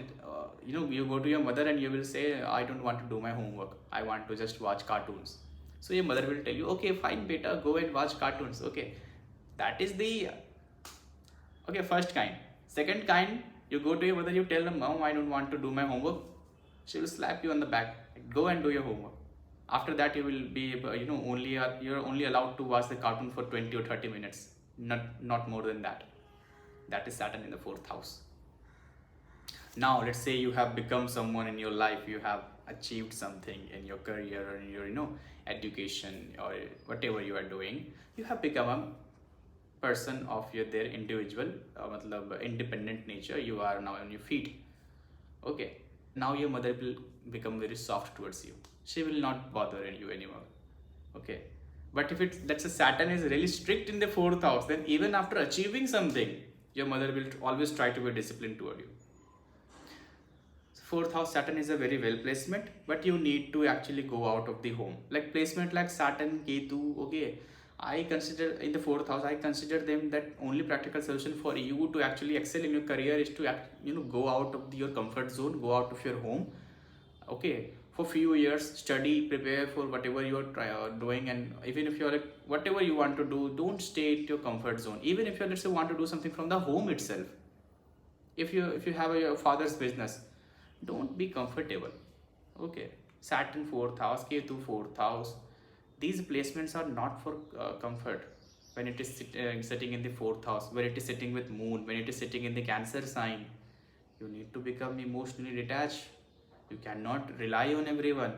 A: you go to your mother and you will say, I don't want to do my homework, I want to just watch cartoons. So your mother will tell you, okay, fine beta, go and watch cartoons. Okay, that is the first kind. Second kind, you go to your mother, you tell them, mom, I don't want to do my homework. She will slap you on the back, go and do your homework. After that, you will be you're only allowed to watch the cartoon for 20 or 30 minutes, not more than that. That is Saturn in the fourth house. Now let's say you have become someone in your life, you have achieved something in your career or in your education or whatever you are doing. You have become a person of their individual independent nature. You are now on your feet. Okay, now your mother will become very soft towards you. She will not bother you anymore. Okay, but if let's say Saturn is really strict in the fourth house, then even after achieving something, your mother will always try to be disciplined toward you. Fourth house Saturn is a very well placement, but you need to actually go out of the home. Like placement like Saturn, Ketu, okay, I consider in the fourth house, I consider them that only practical solution for you to actually excel in your career is to go out of your comfort zone, go out of your home. Okay, for few years, study, prepare for whatever you are doing, and even if you are like whatever you want to do, don't stay at your comfort zone. Even if you let's say want to do something from the home itself, if you have your father's business, don't be comfortable. Okay, Saturn fourth house, Ketu fourth house, These placements are not for comfort. When it is sitting in the fourth house, when it is sitting with moon, when it is sitting in the Cancer sign, you need to become emotionally detached. You cannot rely on everyone.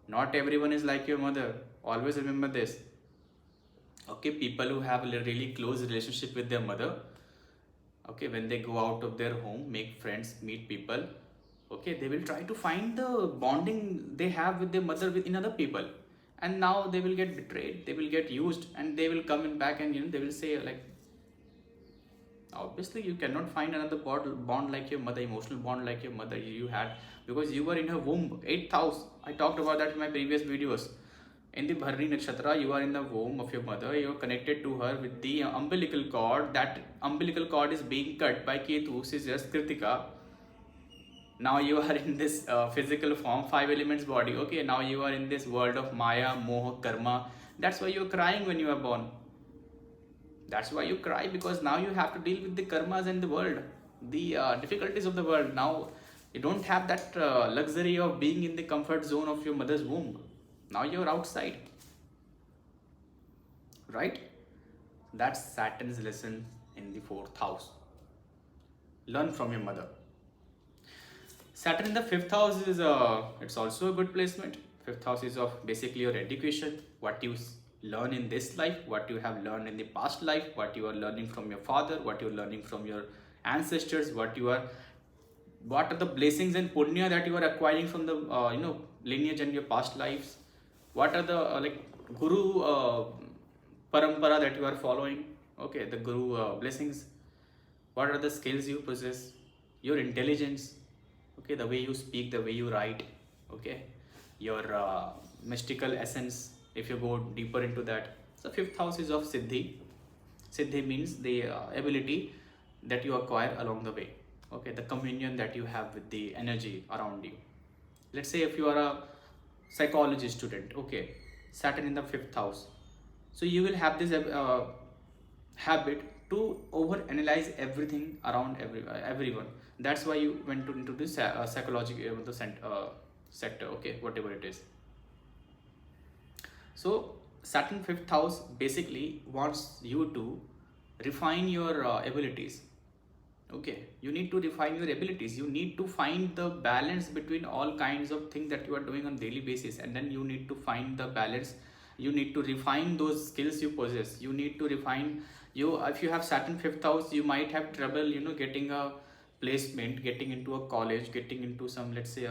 A: Not everyone is like your mother. Always remember this. Okay, people who have a really close relationship with their mother, okay, when they go out of their home, make friends, meet people, okay, they will try to find the bonding they have with their mother in other people, and now they will get betrayed, they will get used, and they will come in back, and they will say like, obviously you cannot find another bond like your mother, emotional bond like your mother you had, because you were in her womb. 8th house, I talked about that in my previous videos. In the Bharani Nakshatra, you are in the womb of your mother, you are connected to her with the umbilical cord. That umbilical cord is being cut by Ketu, Scissors, Kritika. Now you are in this physical form, 5 elements body. Okay, now you are in this world of Maya, Moha, Karma. That's why you are crying when you are born. That's why you cry, because now you have to deal with the karmas and the world, the difficulties of the world. Now you don't have that luxury of being in the comfort zone of your mother's womb. Now you're outside, right? That's Saturn's lesson in the 4th house. Learn from your mother. Saturn in the 5th house is it's also a good placement. 5th house is of basically your education, what you learn in this life, what you have learned in the past life, what you are learning from your father, what you are learning from your ancestors, what are the blessings and punya that you are acquiring from the lineage and your past lives. What are the guru parampara that you are following, okay, the guru blessings. What are the skills you possess, your intelligence, okay, the way you speak, the way you write, okay, your mystical essence, if you go deeper into that. So 5th house is of Siddhi. Siddhi means the ability that you acquire along the way, okay, the communion that you have with the energy around you. Let's say if you are a psychology student, okay, Saturn in the 5th house, so you will have this habit to over analyze everything around everyone. That's why you went into this psychology sector, okay, whatever it is. So Saturn 5th house basically wants you to refine your abilities. Okay, you need to refine your abilities. You need to find the balance between all kinds of things that you are doing on daily basis, and then you need to find the balance. You need to refine those skills you possess. You need to refine if you have Saturn 5th house, you might have trouble getting a placement, getting into a college, getting into some, let's say,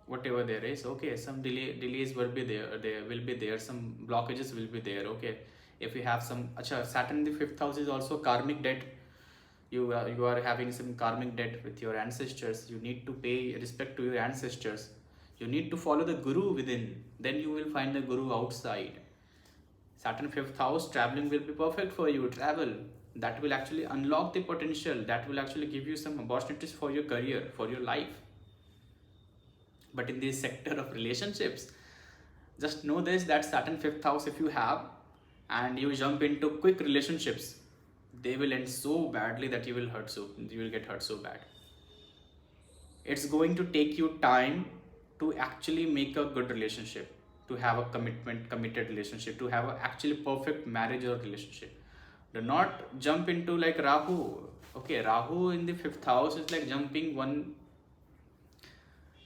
A: whatever there is, okay, some delays will be there, some blockages will be there, okay. If you have some Saturn in the 5th house is also karmic debt. You are having some karmic debt with your ancestors. You need to pay respect to your ancestors. You need to follow the guru within, then you will find the guru outside. Saturn 5th house, traveling will be perfect for you. Travel, that will actually unlock the potential, that will actually give you some opportunities for your career, for your life. But in this sector of relationships, just know this, that Saturn 5th house, if you have and you jump into quick relationships, they will end so badly that you will get hurt so bad. It's going to take you time to actually make a good relationship, to have a committed relationship, to have a actually perfect marriage or relationship. Do not jump into like Rahu. Okay, Rahu in the 5th house is like jumping one,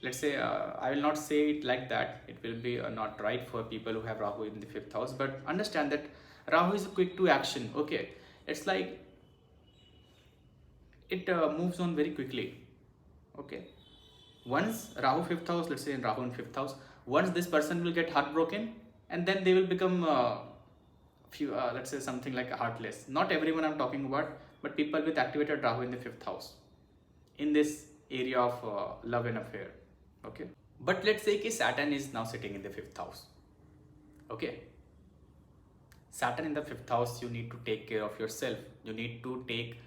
A: let's say, I will not say it like that, it will be not right for people who have Rahu in the 5th house, but understand that Rahu is quick to action, okay. It's like it moves on very quickly, okay. Once Rahu 5th house, let's say in Rahu in 5th house, once this person will get heartbroken, and then they will become let's say something like heartless. Not everyone I'm talking about, but people with activated Rahu in the 5th house, in this area of love and affair, okay. But let's say कि Saturn is now sitting in the 5th house, okay. Saturn in the 5th house, you need to take care of yourself. You need to take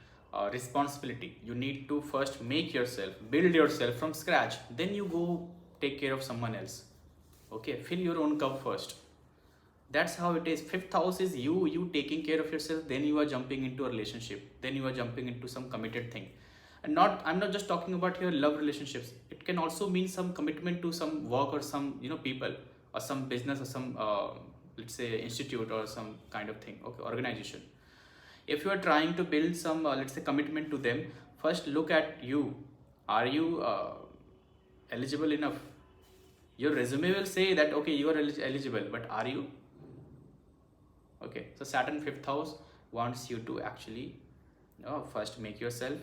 A: responsibility. You need to first make yourself, build yourself from scratch. Then you go take care of someone else. Okay, fill your own cup first. That's how it is. 5th house is you taking care of yourself. Then you are jumping into a relationship. Then you are jumping into some committed thing. And I'm not just talking about your love relationships. It can also mean some commitment to some work or some people or some business or some let's say institute or some kind of thing, okay, organization. If you are trying to build some let's say commitment to them, first look at you. Are you eligible enough? Your resume will say that okay, you are eligible, but are you? Okay, so Saturn 5th house wants you to actually first make yourself,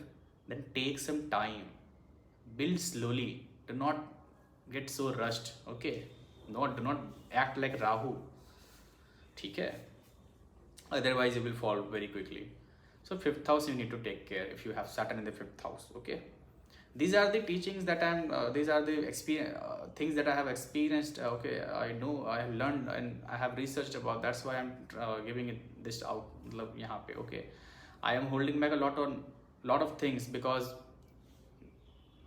A: then take some time, build slowly. Do not get so rushed. Okay, do not act like Rahu. Okay, otherwise you will fall very quickly. So 5th house you need to take care if you have Saturn in the 5th house. Okay, these are the teachings that these are the experience things that I have experienced. Okay, I know, I have learned, and I have researched about. That's why I'm giving it this out yahan pe. Okay, I am holding back a lot of things because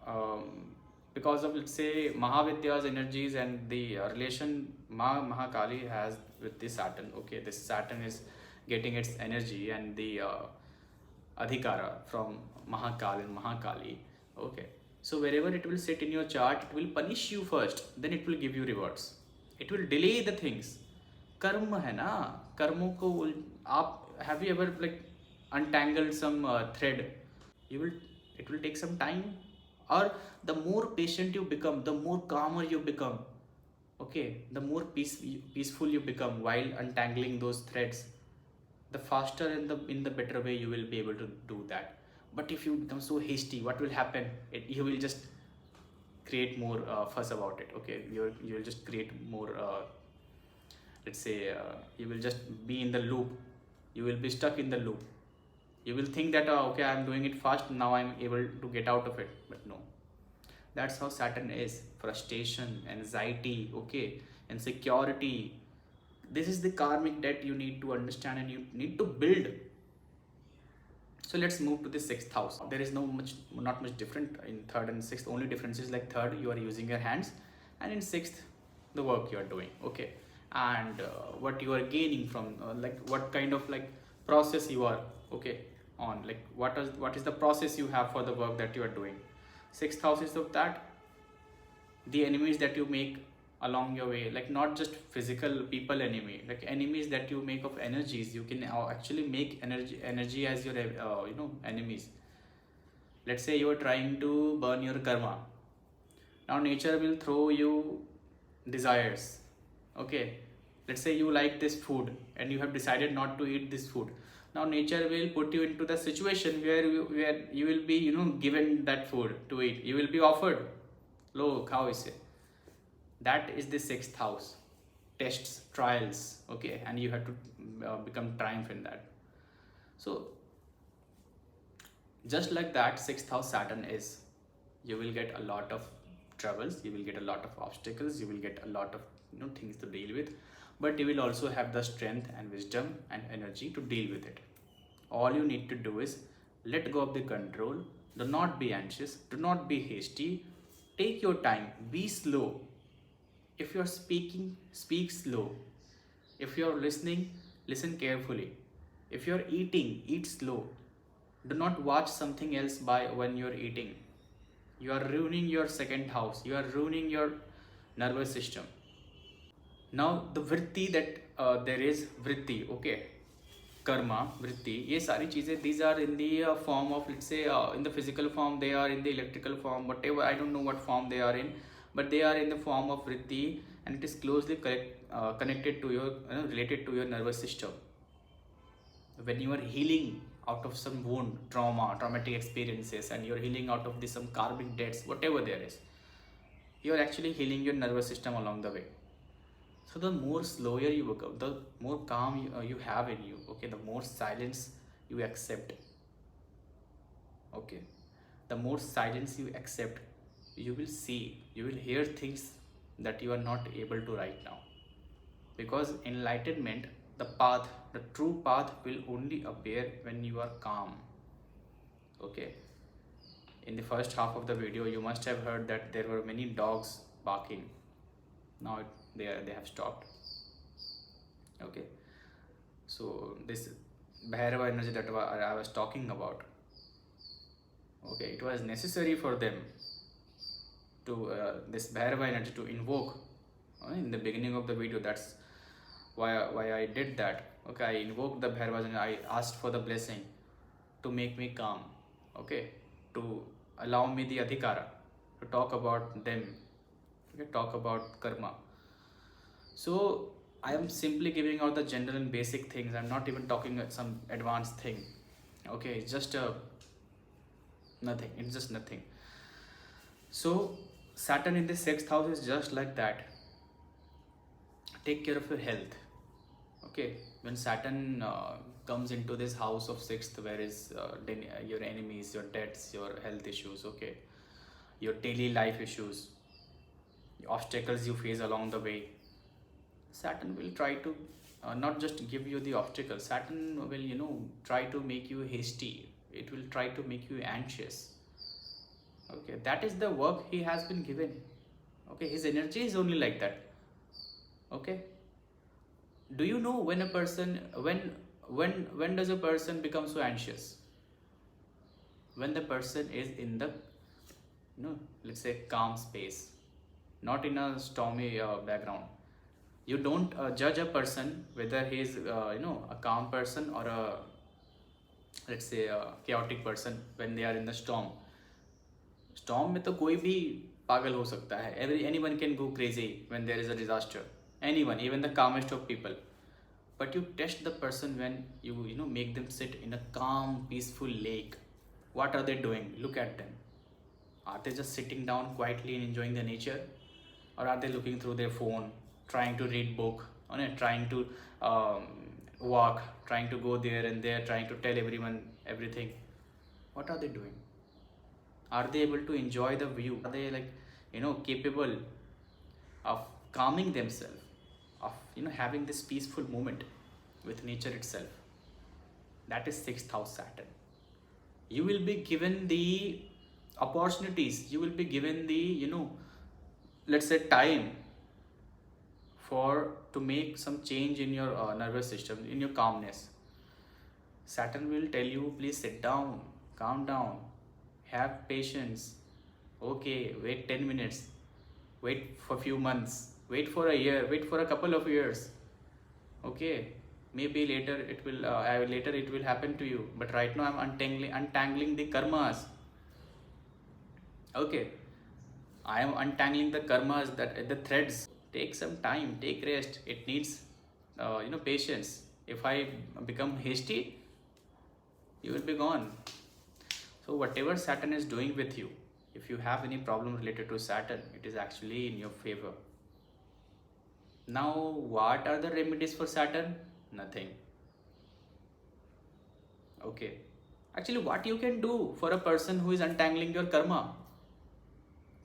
A: of, let's say, Mahavidya's energies and the relation mahakali has with the Saturn. Okay, this Saturn is getting its energy and the Adhikara from mahakal and mahakali. Okay, so wherever it will sit in your chart, it will punish you first, then it will give you rewards. It will delay the things. Karma hai na, karmo ko aap, have you ever like untangled some thread? It will take some time. Or the more patient you become, the more calmer you become. Okay, the more peaceful you become while untangling those threads, the faster and in the better way you will be able to do that. But if you become so hasty, what will happen? You will just create more fuss about it. Okay, you will just create more let's say you will just be in the loop. You will be stuck in the loop. You will think that okay, I'm doing it fast, now I'm able to get out of it. But no, that's how Saturn is. Frustration, anxiety, okay, insecurity. This is the karmic debt you need to understand and you need to build. So let's move to the 6th house. There is not much different in 3rd and 6th. Only difference is like 3rd you are using your hands, and in 6th the work you are doing. Okay, and what you are gaining from like what kind of like process you are okay on, like what is the process you have for the work that you are doing. 6th house is of that, the enemies that you make along your way, like not just physical people enemy, like enemies that you make of energies. You can actually make energy as your enemies. Let's say you are trying to burn your karma. Now nature will throw you desires. Okay, let's say you like this food and you have decided not to eat this food. Now nature will put you into the situation where you will be given that food to eat. You will be offered, lo khao ise. That is the 6th house. Tests, trials, okay, and you have to become triumph in that. So just like that, 6th house Saturn is, you will get a lot of troubles, you will get a lot of obstacles, you will get a lot of things to deal with, but you will also have the strength and wisdom and energy to deal with it. All you need to do is let go of the control. Do not be anxious, do not be hasty, take your time, be slow. If you are speaking, speak slow. If you are listening, listen carefully. If you are eating, eat slow. Do not watch something else when you are eating. You are ruining your 2nd house. You are ruining your nervous system. Now the vritti that there is vritti, okay, karma, vritti, ये सारी चीजें, these are in the form of, let's say, in the physical form, they are in the electrical form, whatever, I don't know what form they are in, but they are in the form of vritti, and it is closely connected to your related to your nervous system. When you are healing out of some wound, traumatic experiences, and you are healing out of some karmic debts, whatever there is, you are actually healing your nervous system along the way. So the more slower you become, the more calm you have in you, okay, the more silence you accept, okay, the more silence you accept, you will see, you will hear things that you are not able to right now. Because enlightenment, the true path will only appear when you are calm. Okay, in the first half of the video you must have heard that there were many dogs barking. Now they have stopped. Okay, so this Bhairava energy that I was talking about, okay, it was necessary for them to this Bhairava energy to invoke in the beginning of the video. That's why I did that. Okay, I invoked the Bhairavas and I asked for the blessing to make me calm. Okay, to allow me the Adhikara to talk about them. Okay, talk about karma. So I am simply giving out the general and basic things. I'm not even talking some advanced thing. Okay, it's just nothing. It's just nothing. So Saturn in the sixth house is just like that. Take care of your health. Okay, when Saturn comes into this house of sixth, where is your enemies, your debts, your health issues, okay, your daily life issues, the obstacles you face along the way, Saturn will try to not just give you the obstacle. Saturn will try to make you hasty. It will try to make you anxious. Okay, that is the work he has been given. Okay, his energy is only like that. Okay, do you know when a person when does a person become so anxious? When the person is in the let's say calm space, not in a stormy background. You don't judge a person whether he is a calm person or a, let's say, a chaotic person when they are in the storm. Storm में तो कोई भी पागल हो सकता है. Anyone can go crazy when there is a disaster. Anyone, even the calmest of people. But you test the person when you make them sit in a calm, peaceful lake. What are they doing? Look at them. Are they just sitting down quietly and enjoying the nature, or are they looking through their phone, trying to read book, trying to walk, trying to go there and there, trying to tell everyone everything? What are they doing? Are they able to enjoy the view? Are they capable of calming themselves, of having this peaceful moment with nature itself? That is sixth house Saturn. You will be given the opportunities, you will be given the let's say time to make some change in your nervous system, in your calmness. Saturn will tell you, please sit down, calm down, have patience. Okay, wait 10 minutes, wait for a few months, wait for a year, wait for a couple of years. Okay, maybe later it will happen to you, but right now I'm untangling the karmas. Okay, I am untangling the karmas, that the threads. Take some time, take rest. It needs patience. If I become hasty, you will be gone. So whatever Saturn is doing with you, if you have any problem related to Saturn, it is actually in your favor. Now, what are the remedies for Saturn? Nothing. Okay, actually, what you can do for a person who is untangling your karma?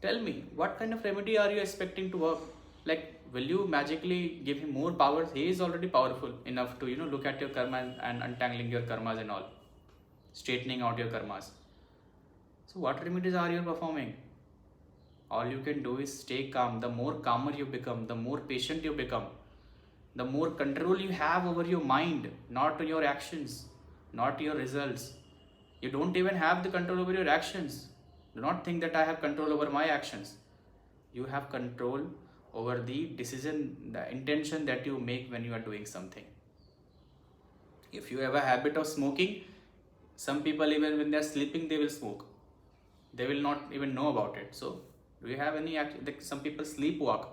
A: Tell me, what kind of remedy are you expecting to work? Like, will you magically give him more powers? He is already powerful enough to look at your karma and untangling your karmas and all, straightening out your karmas. So what remedies are you performing? All you can do is stay calm. The more calmer you become, the more patient you become, the more control you have over your mind, not your actions, not your results. You don't even have the control over your actions. Do not think that I have control over my actions. You have control over the decision, the intention that you make when you are doing something. If you have a habit of smoking, some people, even when they are sleeping, they will smoke. They will not even know about it. So do you have any some people sleepwalk.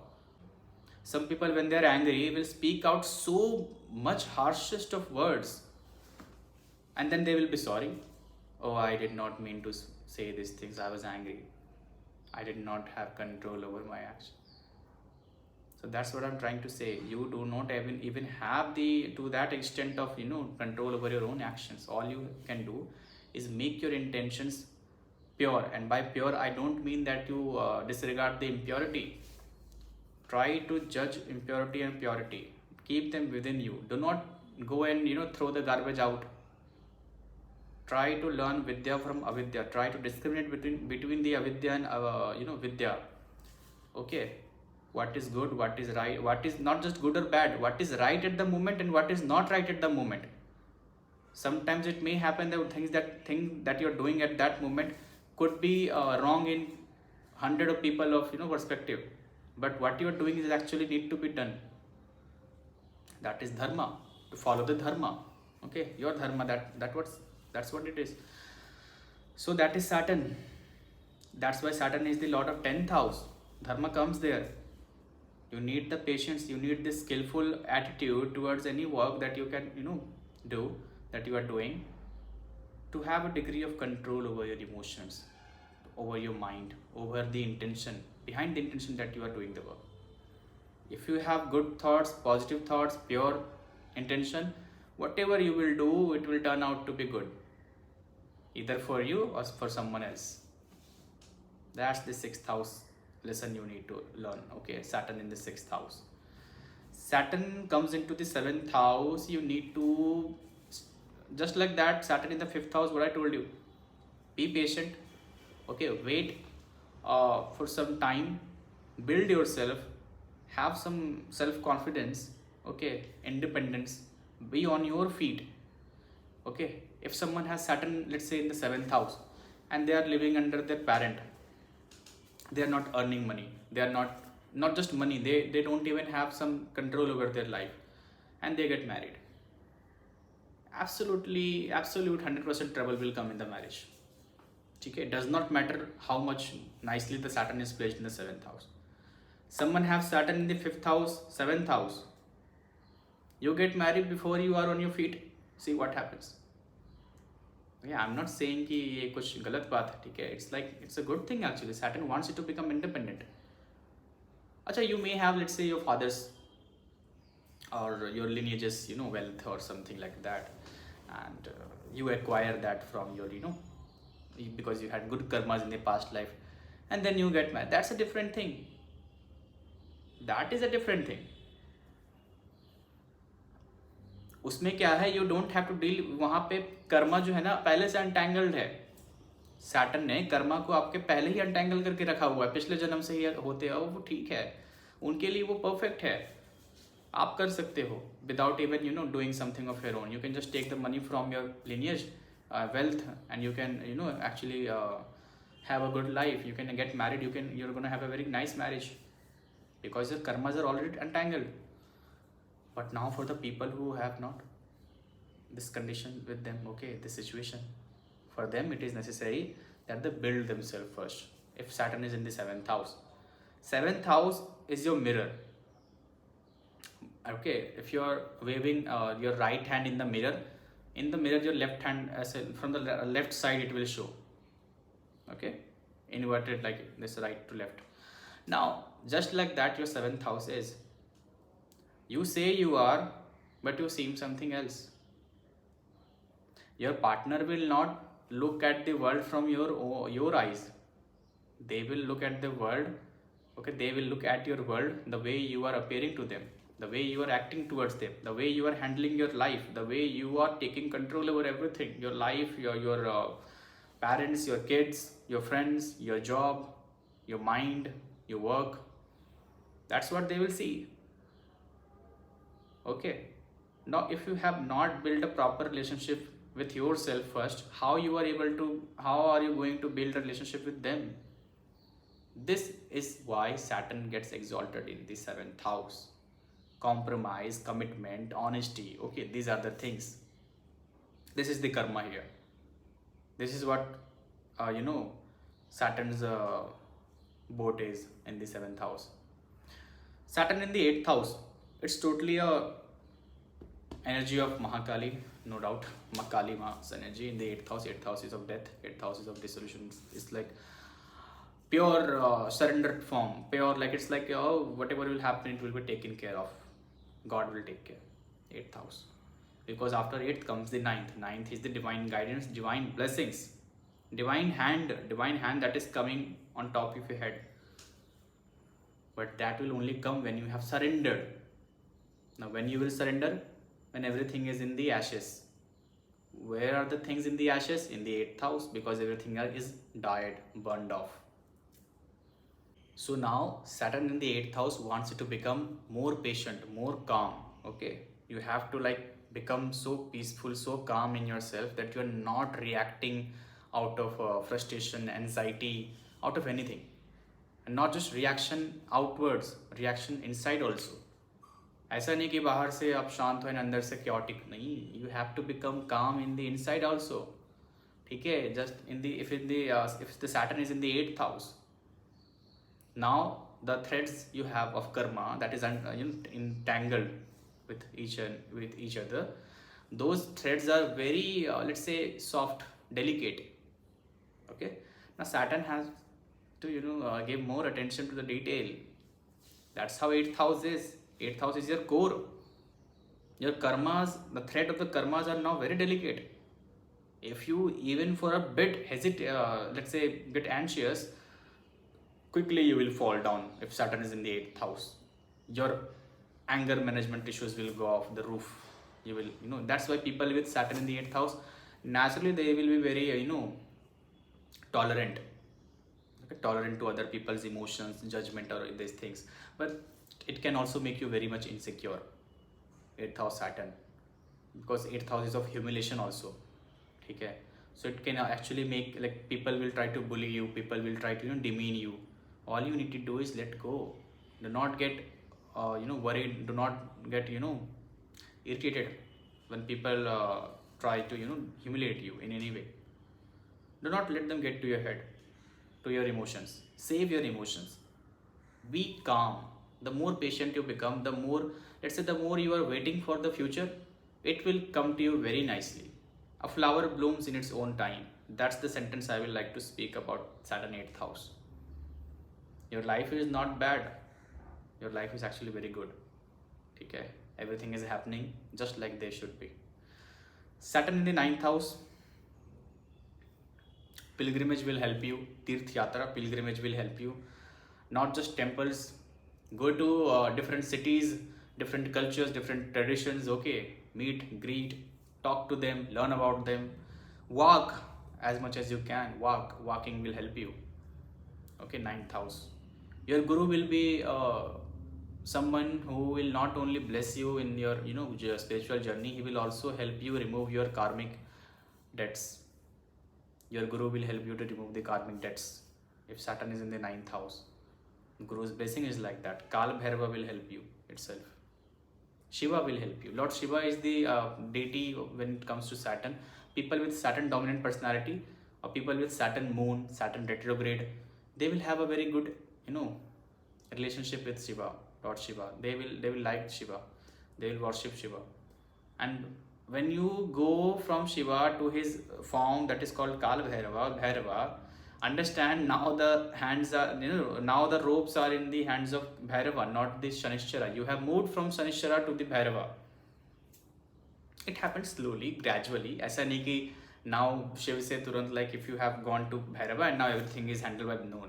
A: Some people, when they are angry, will speak out so much harshest of words, and then they will be sorry. Oh, I did not mean to say these things. I was angry. I did not have control over my action. So that's what I'm trying to say. You do not even have to that extent of control over your own actions. All you can do is make your intentions pure, and by pure I don't mean that you disregard the impurity. Try to judge impurity and purity. Keep them within you. Do not go and throw the garbage out. Try to learn vidya from avidya. Try to discriminate between the avidya and vidya. Okay, what is good, what is right, what is not just good or bad, what is right at the moment and what is not right at the moment. Sometimes it may happen that thing that you're doing at that moment could be wrong in 100 of people of perspective, but what you're doing is actually need to be done. That is dharma, to follow the dharma. Okay, your dharma, that's what it is. So that is Saturn. That's why Saturn is the lord of 10th house. Dharma comes there. You need the patience, you need this skillful attitude towards any work that you can, do, that you are doing, to have a degree of control over your emotions, over your mind, over the intention, behind the intention that you are doing the work. If you have good thoughts, positive thoughts, pure intention, whatever you will do, it will turn out to be good, either for you or for someone else. That's the 6th house lesson you need to learn. Okay, Saturn in the 6th house. Saturn comes into the 7th house. You need to, just like that, Saturn in the 5th house, what I told you, be patient. Okay, wait for some time, build yourself, have some self-confidence, okay, independence, be on your feet. Okay, if someone has Saturn, let's say in the 7th house, and they are living under their parent, they are not earning money, they are not just money, they don't even have some control over their life, and they get married, absolute 100% trouble will come in the marriage. Okay, it does not matter how much nicely the Saturn is placed in the 7th house. Someone have Saturn in the 5th house, 7th house, you get married before you are on your feet, see what happens. Yeah, I'm not saying कि ये कुछ गलत बात है, ठीक है, it's a good thing actually. Saturn wants you to become independent. अच्छा, you may have, let's say, your father's or your lineages, wealth or something like that, and you acquire that from your, because you had good karmas in the past life, and then you get married. That's a different thing. That is a different thing. उसमें क्या है, you don't have to deal, वहां पे कर्मा जो है ना पहले से अनटैंगल्ड है. सैटर्न ने कर्मा को आपके पहले ही अनटैंगल करके रखा हुआ है, पिछले जन्म से ही होते हैं वो ठीक है, उनके लिए वो परफेक्ट है. आप कर सकते हो without even doing something of your own. You can just take the money from your lineage, wealth, and you can actually have a good life. You can get married, you're going to have a very nice marriage because your karmas are already untangled. But now for the people who have not this condition with them, okay, this situation, for them it is necessary that they build themselves first. If Saturn is in the 7th house, 7th house is your mirror. Okay, if you are waving your right hand in the mirror, your left hand, from the left side it will show. Okay, inverted like this, right to left. Now just like that, your 7th house is, you say you are, but you seem something else. Your partner will not look at the world from your eyes. They will look at the world, okay, they will look at your world the way you are appearing to them, the way you are acting towards them, the way you are handling your life, the way you are taking control over everything, your life, your parents, your kids, your friends, your job, your mind, your work. That's what they will see. Okay, now if you have not built a proper relationship with yourself first, how are you going to build a relationship with them? This is why Saturn gets exalted in the 7th house. Compromise, commitment, honesty, okay, these are the things. This is the karma here. This is what Saturn's boat is in the 7th house. Saturn in the 8th house, it's totally a energy of mahakali, no doubt. Mahakali Maha's energy in the 8th house. 8th house is of death, 8th house is of dissolution. It's like pure surrendered form, pure, like it's like whatever will happen, it will be taken care of. God will take care. 8th house, because after 8th comes the 9th. 9th is the divine guidance, divine blessings, divine hand that is coming on top of your head. But that will only come when you have surrendered. Now when you will surrender? When everything is in the ashes. Where are the things in the ashes? In the 8th house, because everything is died, burned off. So now Saturn in the 8th house wants you to become more patient, more calm. Okay, you have to become so peaceful, so calm in yourself that you are not reacting out of frustration, anxiety, out of anything. And not just reaction outwards, reaction inside also. ऐसा नहीं कि बाहर से आप शांत हो and अंदर से chaotic, नहीं, you have to become calm in the inside also. ठीक है, just in the if the Saturn is in the 8th house, now the threads you have of karma that is entangled with each other, those threads are very let's say soft, delicate. Okay, now Saturn has to give more attention to the detail. That's how 8th house is. 8th house is your core. Your karmas, the thread of the karmas are now very delicate. If you even for a bit hesitate, let's say bit anxious, quickly you will fall down. If Saturn is in the 8th house, your anger management issues will go off the roof. You will, that's why people with Saturn in the 8th house, naturally they will be very tolerant. Okay, tolerant to other people's emotions, judgment, or these things. But it can also make you very much insecure. 8th house Saturn, because 8th house is of humiliation also. Okay, so it can actually make, like, people will try to bully you, people will try to demean you. All you need to do is let go. Do not get worried, do not get irritated when people try to humiliate you in any way. Do not let them get to your head, to your emotions. Save your emotions, be calm. The more patient you become, the more, let's say, the more you are waiting for the future, it will come to you very nicely. A flower blooms in its own time. That's the sentence I will like to speak about Saturn 8th house. Your life is not bad, your life is actually very good. Okay, everything is happening just like they should be. Saturn in the 9th house, pilgrimage will help you. Tirth Yatra, pilgrimage will help you. Not just temples. Go to different cities, different cultures, different traditions. Okay, meet, greet, talk to them, learn about them. Walk as much as you can. Walking will help you. Okay, 9th house. Your guru will be someone who will not only bless you in your your spiritual journey, he will also help you remove your karmic debts. Your guru will help you to remove the karmic debts if Saturn is in the 9th house. Guru's blessing is like that. Kal Bhairava will help you itself. Shiva will help you. Lord Shiva is the deity when it comes to Saturn. People with Saturn dominant personality, or people with Saturn moon, Saturn retrograde, they will have a very good relationship with Shiva, Lord Shiva. They will like Shiva. They will worship Shiva. And when you go from Shiva to his form that is called Kal Bhairava, understand now the hands are, now the ropes are in the hands of Bhairava, not the Shanishchara. You have moved from Shanishchara to the Bhairava. It happens slowly, gradually. ऐसा नहीं कि now Shiv से तुरंत, like if you have gone to Bhairava and now everything is handled by, no.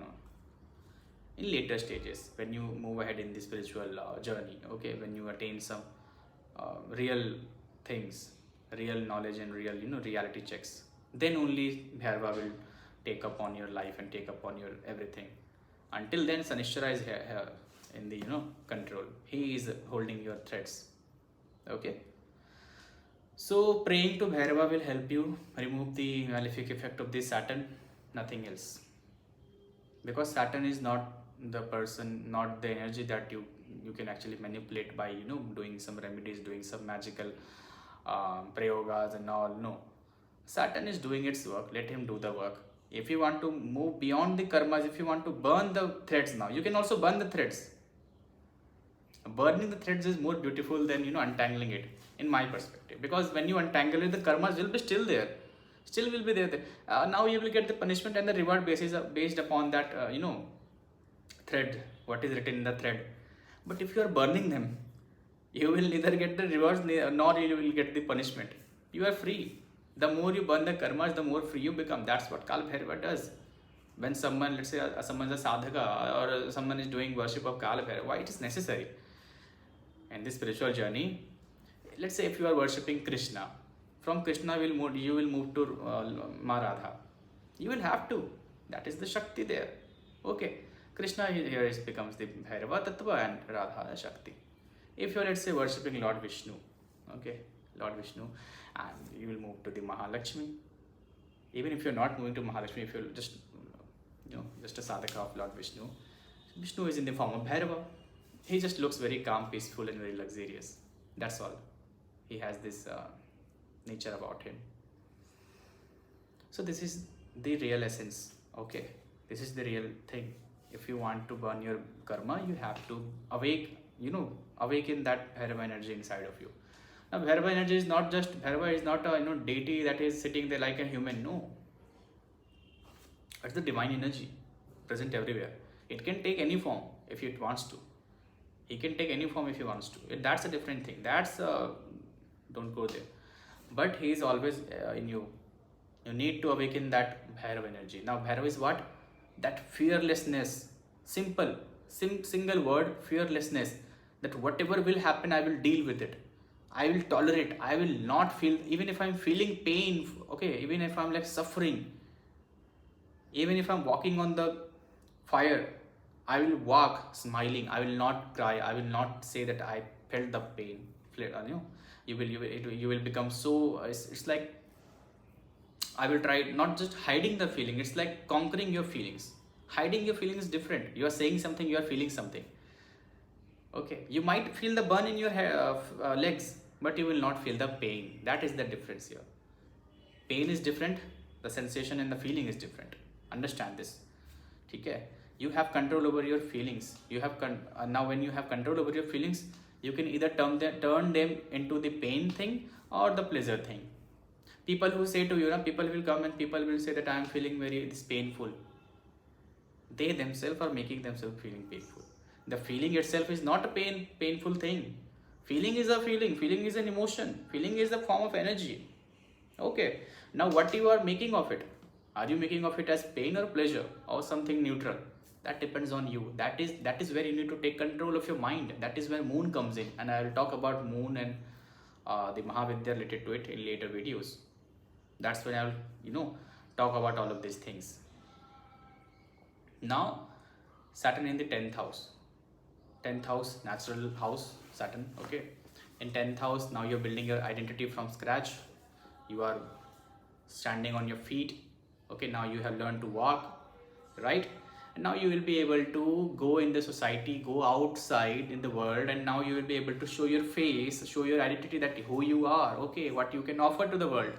A: In later stages, when you move ahead in the spiritual journey, okay, when you attain some real things, real knowledge and real reality checks, then only Bhairava will take up on your life and take up on your everything. Until then, Sanishchara is here in the control. He is holding your threads. Okay, so praying to Bhairava will help you remove the malefic effect of the Saturn, nothing else. Because Saturn is not the person, not the energy that you can actually manipulate by doing some remedies, doing some magical prayogas and all. No, Saturn is doing its work. Let him do the work. If you want to move beyond the karmas, if you want to burn the threads now, you can also burn the threads. Burning the threads is more beautiful than untangling it, in my perspective. Because when you untangle it, the karmas will be still there, still will be there. Now you will get the punishment and the reward based upon that thread, what is written in the thread. But if you are burning them, you will neither get the rewards nor you will get the punishment. You are free. The more you burn the karmas, the more free you become. That's what Kal Bhairava does. When someone, let's say someone is a sadhaka or someone is doing worship of Kal Bhairava, why it is necessary in this spiritual journey? Let's say if you are worshipping Krishna, from Krishna you will move to Radha. You will have to. That is the Shakti there. Okay, Krishna here becomes the Bhairava Tattva and Radha the Shakti. If you are, let's say, worshipping Lord Vishnu, okay, Lord Vishnu, and you will move to the Mahalakshmi. Even if you are not moving to Mahalakshmi, if you are just a sadhaka of Lord Vishnu, Vishnu is in the form of Bhairava. He just looks very calm, peaceful, and very luxurious. That's all. He has this nature about him. So this is the real essence. Okay, this is the real thing. If you want to burn your karma, you have to awaken that Bhairava energy inside of you. Now, Bhairava energy is not just, Bhairava is not a deity that is sitting there like a human. No, it's the divine energy present everywhere. It can take any form if it wants to. He can take any form if he wants to. That's a different thing. That's don't go there. But he is always in you. You need to awaken that Bhairava energy. Now, Bhairava is what? That fearlessness. Simple, single word, fearlessness. That whatever will happen, I will deal with it. I will tolerate. I will not feel, even if I'm feeling pain, okay, even if I'm like suffering, even if I'm walking on the fire, I will walk smiling. I will not cry. I will not say that I felt the pain. You will become so. It's like, I will try not just hiding the feeling. It's like conquering your feelings. Hiding your feelings is different. You are saying something. You are feeling something. Okay, you might feel the burn in your legs, but you will not feel the pain. That is the difference here. Pain is different. The sensation and the feeling is different. Understand this. Okay. You have control over your feelings. You have now when you have control over your feelings, you can either turn them into the pain thing or the pleasure thing. People who say to you, people will come and people will say that I am feeling this painful. They themselves are making themselves feeling painful. The feeling itself is not a painful thing. Feeling is a feeling. Feeling is an emotion. Feeling is a form of energy. Okay. Now what you are making of it? Are you making of it as pain or pleasure or something neutral? That depends on you. That is where you need to take control of your mind. That is where moon comes in, and I will talk about moon and the Mahavidya related to it in later videos. That's when I will talk about all of these things. Now, Saturn in the 10th house. 10th house, natural house, Saturn. Okay. In 10th house, now you're building your identity from scratch. You are standing on your feet. Okay, now you have learned to walk, right? And now you will be able to go in the society, go outside in the world, and now you will be able to show your face, show your identity, that who you are, okay, what you can offer to the world.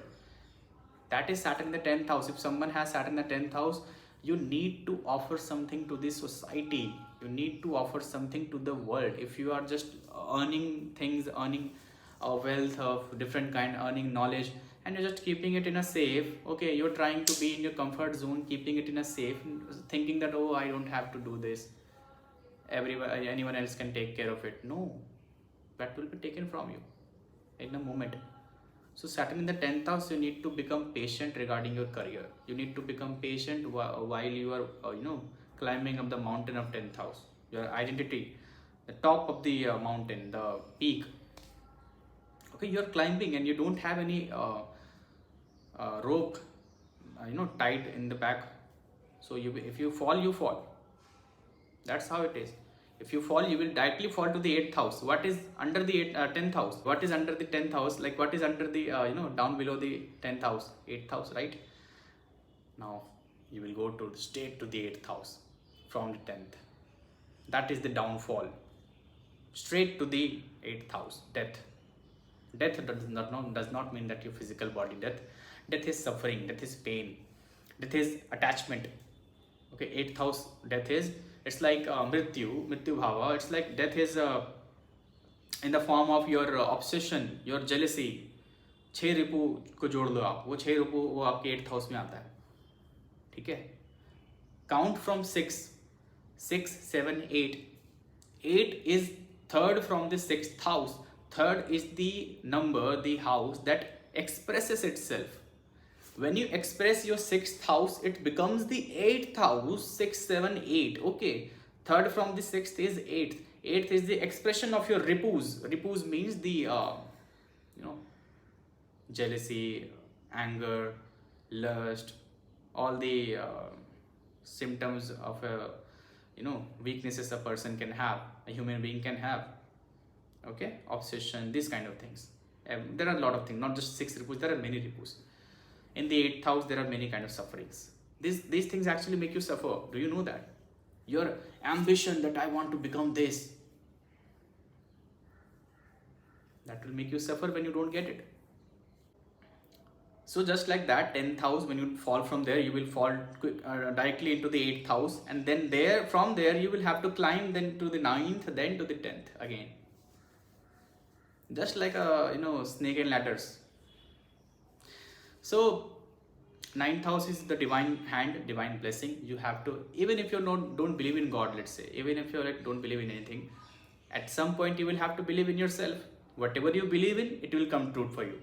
A: That is Saturn in the 10th house. If someone has Saturn in the 10th house, you need to offer something to this society. You need to offer something to the world. If you are just earning things, earning wealth of different kind, earning knowledge, and you're just keeping it in a safe, okay, you're trying to be in your comfort zone, keeping it in a safe, thinking that, oh, I don't have to do this, anyone else can take care of it. No, that will be taken from you in a moment. So Saturn in the 10th house, you need to become patient regarding your career. You need to become patient while you are climbing up the mountain of 10th house, your identity, the top of the mountain, the peak. Okay, you're climbing and you don't have any rope tied in the back. So if you fall, you fall. That's how it is. If you fall, you will directly fall to the 8th house. What is under the 10th house? What is under the 10th house? Like what is under the down below the 10th house? 8th house, right? Now you will go to straight to the 8th house from the 10th. That is the downfall. Straight to the 8th house, death. Death does not mean that your physical body death. Death is suffering, death is pain, death is attachment. Okay, 8th house death is, it's like mrityu bhava. It's like death is in the form of your obsession, your jealousy. 6 Ripu को जोड़ लो आप, वो 6 रिपू वो आपके 8th house में आता है. ठीक है, count from 6, 7, 8. 8 is third from the 6th house. Third is the number, the house that expresses itself. When you express your 6th house, it becomes the 8th house. 6, 7, 8. Okay. Third from the 6th is 8th. 8th is the expression of your ripus. Ripus means the jealousy, anger, lust, all the symptoms of weaknesses a person can have, a human being can have. Okay, obsession, these kind of things. There are a lot of things, not just 6 ripus, there are many ripus. In the 8th house, there are many kind of sufferings. These things actually make you suffer. Do you know that? Your ambition that I want to become this, That will make you suffer when you don't get it. So just like that, 10th house, when you fall from there, you will fall directly into the 8th house, and then from there you will have to climb then to the 9th, then to the 10th again. Just like a snake and ladders. So 9th house is the divine hand, divine blessing. You have to, even if you don't believe in God, let's say, even if you don't believe in anything, at some point you will have to believe in yourself. Whatever you believe in, it will come true for you.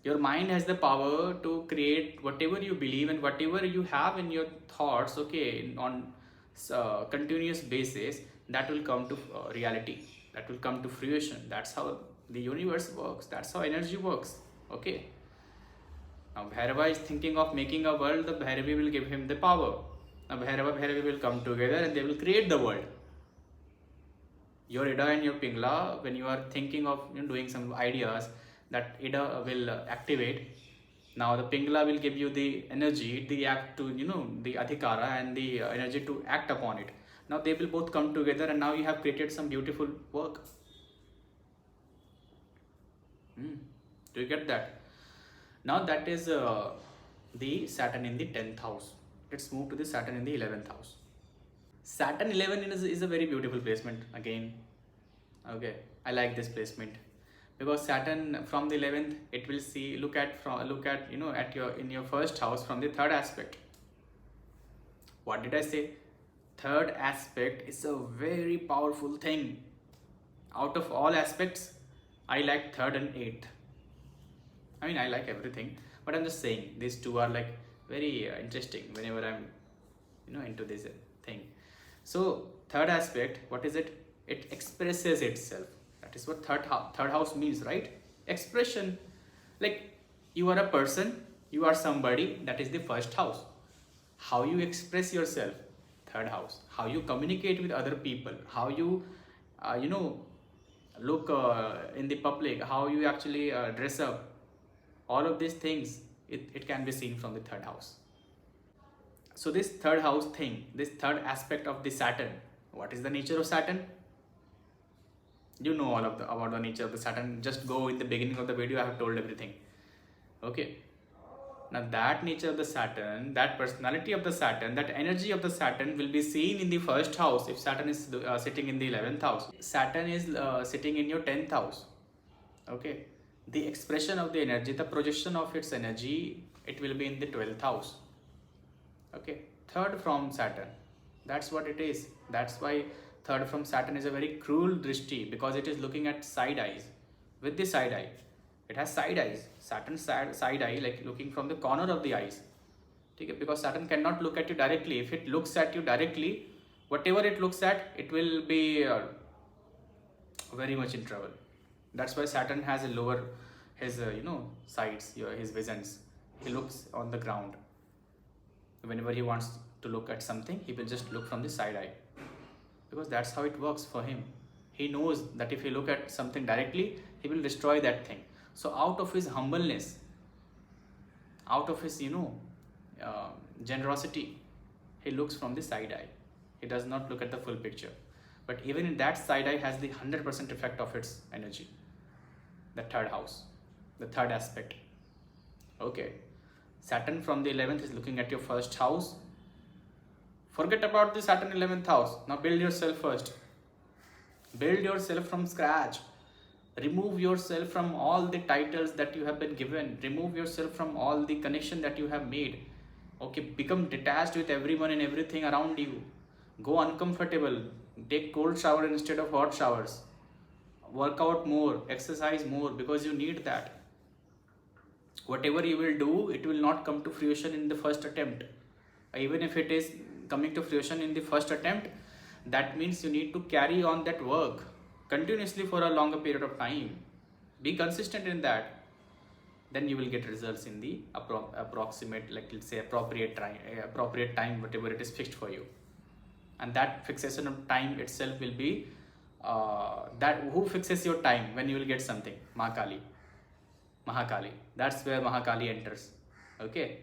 A: Your mind has the power to create whatever you believe, and whatever you have in your thoughts, okay, on continuous basis, that will come to reality, that will come to fruition. That's how the universe works, that's how energy works, okay. Now Bhairava is thinking of making a world, the Bhairavi will give him the power. Now Bhairava will come together and they will create the world. Your Ida and your Pingla, when you are thinking of doing some ideas, that Ida will activate. Now the Pingla will give you the energy, the act to, the Adhikara and the energy to act upon it. Now they will both come together, and now you have created some beautiful work. Do you get that? Now that is the Saturn in the 10th house. Let's move to the Saturn in the 11th house. Saturn 11 is a very beautiful placement again. Okay, I like this placement because Saturn from the 11th, it will look at in your first house from the third aspect. What did I say? Third aspect is a very powerful thing. Out of all aspects, I like third and eighth. I mean, I like everything, but I'm just saying these two are like very interesting whenever I'm into this thing. So third aspect, what is it? It expresses itself. That is what third house means, right? Expression. Like you are a person, you are somebody, that is the first house. How you express yourself, third house. How you communicate with other people, how you look in the public, how you actually dress up, all of these things, it can be seen from the third house. So this third house thing, this third aspect of the Saturn, what is the nature of Saturn? You know all of about the nature of the Saturn. Just go in the beginning of the video, I have told everything. Okay. Now that nature of the Saturn, that personality of the Saturn, that energy of the Saturn will be seen in the first house if Saturn is sitting in the 11th house. Saturn is sitting in your 10th house. Okay. The expression of the energy, the projection of its energy, it will be in the 12th house. Okay. Third from Saturn. That's what it is. That's why third from Saturn is a very cruel drishti, because it is looking at side eyes. With the side eye, it has side eyes. Saturn side eye, like looking from the corner of the eyes. Okay? Because Saturn cannot look at you directly. If it looks at you directly, whatever it looks at, it will be very much in trouble. That's why Saturn has a lower his sides, his visions. He looks on the ground. Whenever he wants to look at something, he will just look from the side eye, because that's how it works for him. He knows that if he look at something directly, he will destroy that thing. So out of his humbleness, out of his generosity, he looks from the side eye. He does not look at the full picture. But even in that side eye has the 100% effect of its energy. The third house, the third aspect. Okay. Saturn from the 11th is looking at your first house. Forget about the Saturn 11th house. Now build yourself first. Build yourself from scratch. Remove yourself from all the titles that you have been given. Remove yourself from all the connection that you have made. Okay, become detached with everyone and everything around you. Go uncomfortable. Take cold shower instead of hot showers. Work out more. Exercise more, because you need that. Whatever you will do, it will not come to fruition in the first attempt. Even if it is coming to fruition in the first attempt, that means you need to carry on that work continuously for a longer period of time. Be consistent in that. Then you will get results in the approximate, like let's say appropriate time, whatever it is fixed for you. And that fixation of time itself will be that who fixes your time when you will get something? Mahakali. That's where Mahakali enters. Okay.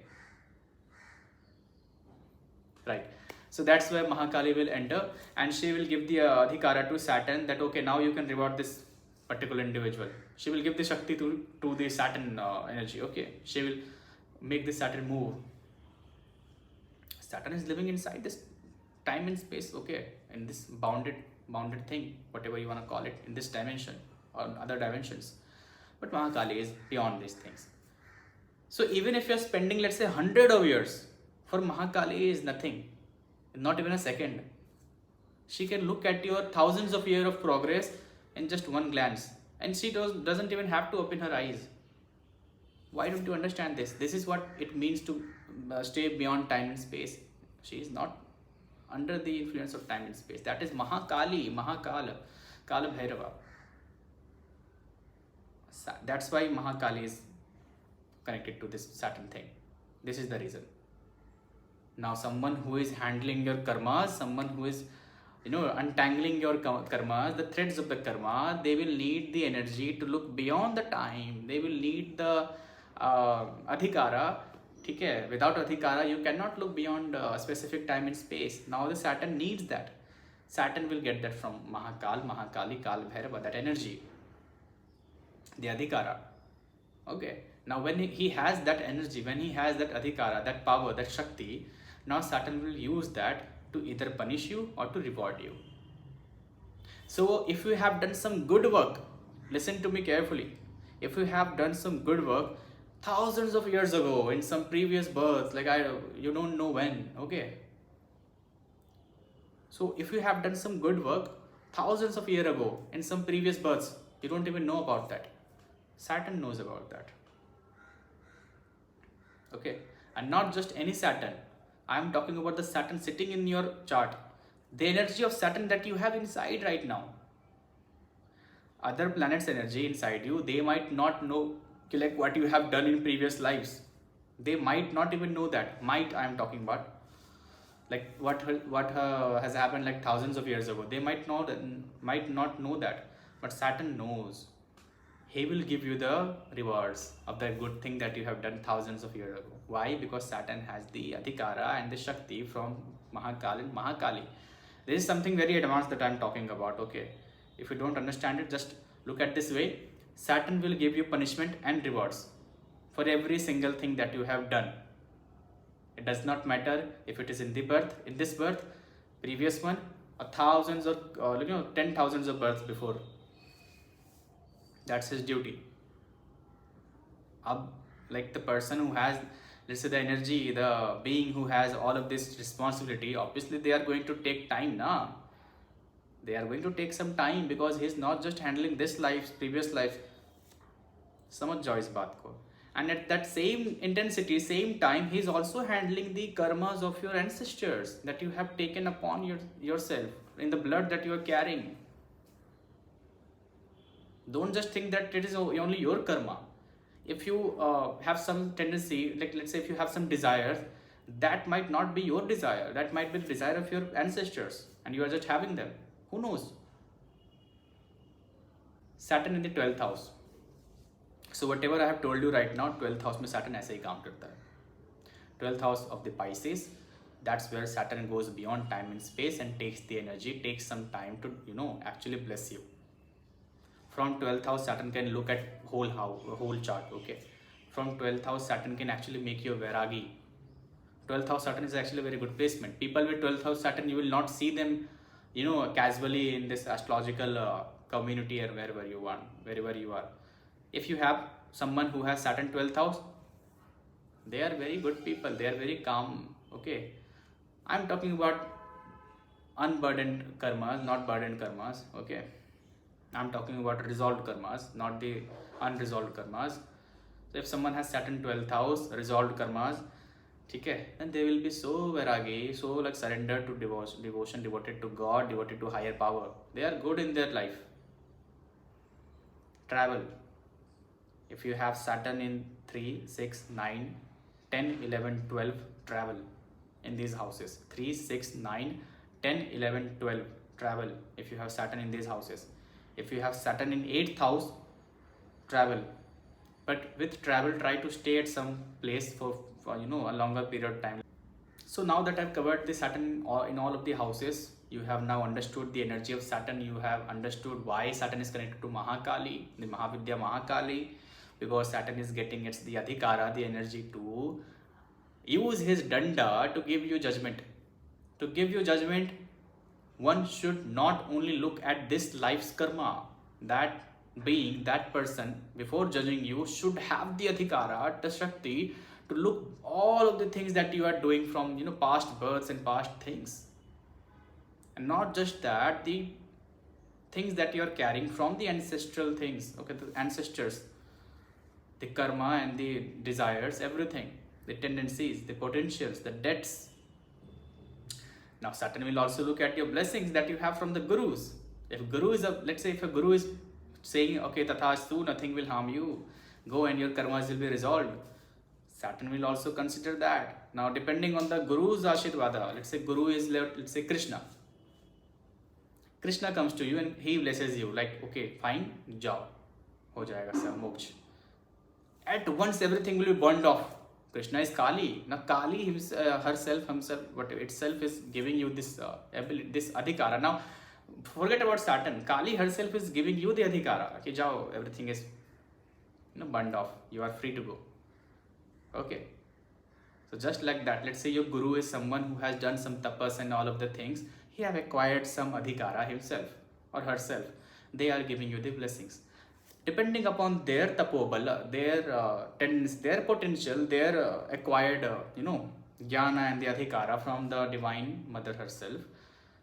A: Right. So that's where Mahakali will enter, and she will give the Adhikara to Saturn that okay, now you can reward this particular individual. She will give the Shakti to the Saturn energy. Okay, she will make the Saturn move. Saturn is living inside this time and space, okay, in this bounded thing, whatever you want to call it, in this dimension or other dimensions. But Mahakali is beyond these things. So even if you're spending, let's say, 100 of years, for Mahakali is nothing, not even a second. She can look at your thousands of years of progress in just one glance, and she doesn't even have to open her eyes. Why don't you understand this? This is what it means to stay beyond time and space. She is not under the influence of time and space. That is Mahakali, mahakal, Kala Bhairava. That's why Mahakali is connected to this Saturn thing. This is the reason. Now someone who is handling your karmas, someone who is untangling your karmas, the threads of the karma, they will need the energy to look beyond the time. They will need the Adhikara. Okay? Without Adhikara, you cannot look beyond specific time and space. Now the Saturn needs that. Saturn will get that from Mahakal, Mahakali, Kala Bhairava, that energy, the Adhikara. Okay. Now when he has that energy, when he has that Adhikara, that power, that Shakti, now Saturn will use that to either punish you or to reward you. So if you have done some good work, listen to me carefully. If you have done some good work thousands of years ago in some previous birth, like you don't know when, okay? So if you have done some good work thousands of years ago in some previous births, you don't even know about that. Saturn knows about that. Okay, and not just any Saturn. I am talking about the Saturn sitting in your chart. The energy of Saturn that you have inside right now. Other planets' energy inside you, they might not know like what you have done in previous lives. They might not even know that. I am talking about. Like what has happened like thousands of years ago. They might not know that. But Saturn knows. He will give you the rewards of the good thing that you have done thousands of years ago. Why? Because Saturn has the Adhikara and the Shakti from Mahakal and Mahakali. This is something very advanced that I am talking about. Okay, if you don't understand it, just look at this way. Saturn will give you punishment and rewards for every single thing that you have done. It does not matter if it is in this birth, previous one, or thousands or 10,000s of births before. That's his duty. Like the person who has, let's say, the energy, the being who has all of this responsibility, obviously they are going to take time now. They are going to take some time because he's not just handling this life, previous life. Samajh jao is baat ko. And at that same intensity, same time, he's also handling the karmas of your ancestors that you have taken upon yourself in the blood that you are carrying. Don't just think that it is only your karma. If you have some tendency, like let's say if you have some desires, that might not be your desire. That might be the desire of your ancestors and you are just having them. Who knows? Saturn in the 12th house. So whatever I have told you right now, 12th house में Saturn ऐसे ही काम करता है. 12th house of the Pisces, that's where Saturn goes beyond time and space and takes the energy, takes some time to actually bless you. From 12th house, Saturn can look at whole chart, okay? From 12th house, Saturn can actually make you a Vairagi. 12th house Saturn is actually a very good placement. People with 12th house Saturn, you will not see them, casually in this astrological community or wherever you are. If you have someone who has Saturn 12th house, they are very good people. They are very calm, okay? I'm talking about unburdened karmas, not burdened karmas, okay? I'm talking about resolved karmas, not the unresolved karmas. So if someone has Saturn 12th house, resolved karmas, okay, then they will be so vairagi, so like surrendered to devotion, devoted to God, devoted to higher power. They are good in their life. Travel. If you have Saturn in 3, 6, 9, 10, 11, 12, travel in these houses. 3, 6, 9, 10, 11, 12, travel if you have Saturn in these houses. If you have Saturn in 8th house, travel. But with travel, try to stay at some place for a longer period of time. So now that I've covered the Saturn in all of the houses, you have now understood the energy of Saturn. You have understood why Saturn is connected to Mahakali, the Mahavidya Mahakali, because Saturn is getting its the Adhikara, the energy to use his danda to give you judgment. To give you judgment, one should not only look at this life's karma. That being, that person, before judging you, should have the Adhikara, the Shakti, to look all of the things that you are doing from past births and past things. And not just that, the things that you are carrying from the ancestral things, okay, the ancestors, the karma and the desires, everything, the tendencies, the potentials, the debts. Now Saturn will also look at your blessings that you have from the gurus. If guru is let's say if a guru is saying, okay, tathastu, nothing will harm you, go and your karmas will be resolved, Saturn will also consider that. Now depending on the guru's ashirvada, let's say guru is, let's say Krishna. Krishna comes to you and he blesses you, like, okay, fine, jao, ho jayega sab moksha. At once everything will be burned off. Krishna is Kali. Now Kali herself, whatever itself is giving you this ability, this Adhikara. Now forget about Saturn. Kali herself is giving you the Adhikara. Okay, jao, everything is burned off. You are free to go. Okay. So just like that, let's say your guru is someone who has done some tapas and all of the things. He have acquired some Adhikara himself or herself. They are giving you the blessings. Depending upon their tapobala, their tendencies, their potential, their acquired, jnana and the Adhikara from the Divine Mother herself,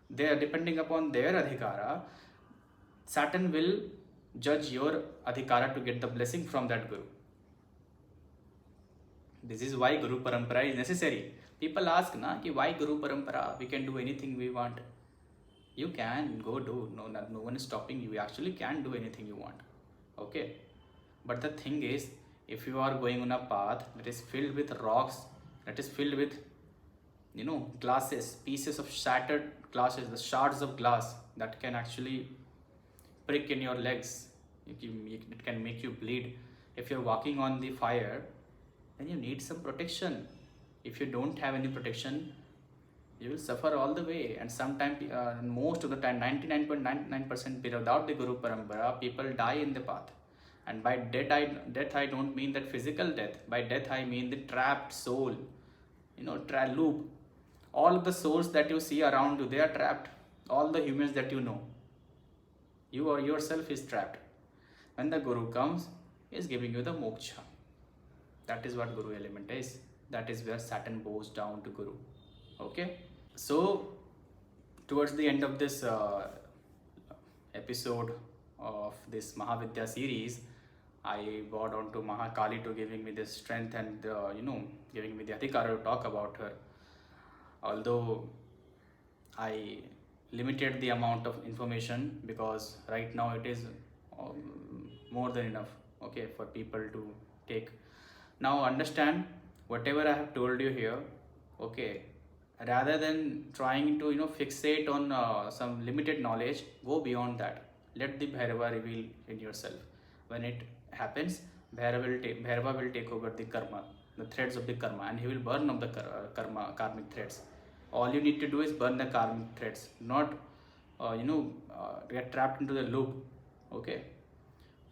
A: they are depending upon their Adhikara, Saturn will judge your Adhikara to get the blessing from that Guru. This is why Guru Parampara is necessary. People ask, why Guru Parampara? We can do anything we want. You can go do. No one is stopping you. You actually can do anything you want. Okay. But the thing is, if you are going on a path that is filled with rocks, that is filled with, glasses, pieces of shattered glasses, the shards of glass that can actually prick in your legs, it can make you bleed. If you're walking on the fire, then you need some protection. If you don't have any protection, you will suffer all the way. And sometimes, most of the time, 99.99% without the Guru Parampara, people die in the path. And by death I don't mean that physical death. By death I mean the trapped soul, loop. All of the souls that you see around you, they are trapped. All the humans that you know, you or yourself is trapped. When the Guru comes, he is giving you the moksha. That is what Guru element is. That is where Saturn bows down to Guru. Okay. So towards the end of this episode of this Mahavidya series, I bow down to Mahakali to giving me this strength and giving me the Adhikara to talk about her. Although I limited the amount of information because right now it is more than enough, okay, for people to take. Now understand whatever I have told you here, okay, rather than trying to fixate on some limited knowledge, go beyond that. Let the Bhairava reveal in yourself. When it happens, Bhairava will take over the karma, the threads of the karma, and he will burn up the karmic threads. All you need to do is burn the karmic threads, not get trapped into the loop. Okay,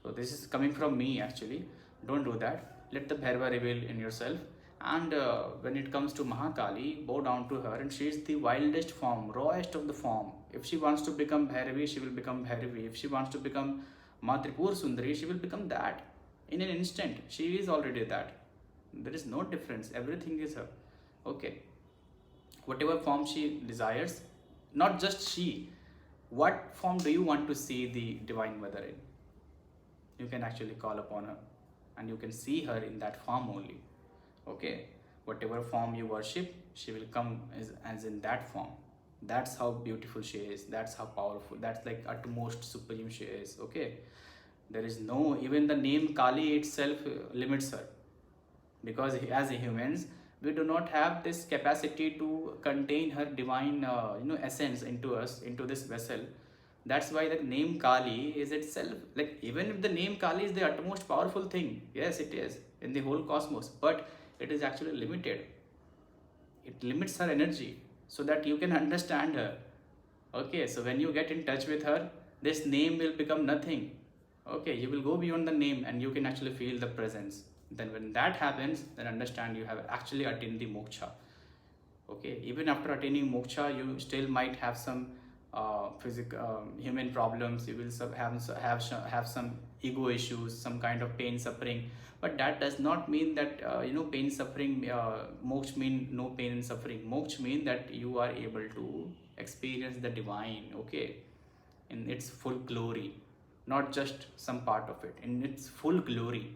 A: so this is coming from me actually. Don't do that. Let the Bhairava reveal in yourself. And when it comes to Mahakali, bow down to her, and she is the wildest form, rawest of the form. If she wants to become Bhairavi, she will become Bhairavi. If she wants to become Matripur Sundari, she will become that in an instant. She is already that. There is no difference. Everything is her. Okay. Whatever form she desires, not just she. What form do you want to see the Divine Mother in? You can actually call upon her and you can see her in that form only. Okay, whatever form you worship, she will come as in that form. That's how beautiful she is. That's how powerful. That's like utmost supreme she is. Okay, there is no, even the name Kali itself limits her, because as humans we do not have this capacity to contain her divine essence into us, into this vessel. That's why the name Kali is itself, like, even if the name Kali is the utmost powerful thing, yes it is in the whole cosmos, but it is actually limited. it limits her energy so that you can understand her. Okay, so when you get in touch with her, this name will become nothing. Okay, you will go beyond the name and you can actually feel the presence. Then when that happens, then understand you have actually attained the moksha. Okay, even after attaining moksha, you still might have some physical human problems. You will have some ego issues, some kind of pain, suffering. But that does not mean that pain, suffering. Moksha mean no pain and suffering. Moksha mean that you are able to experience the divine. Okay, in its full glory, not just some part of it. In its full glory.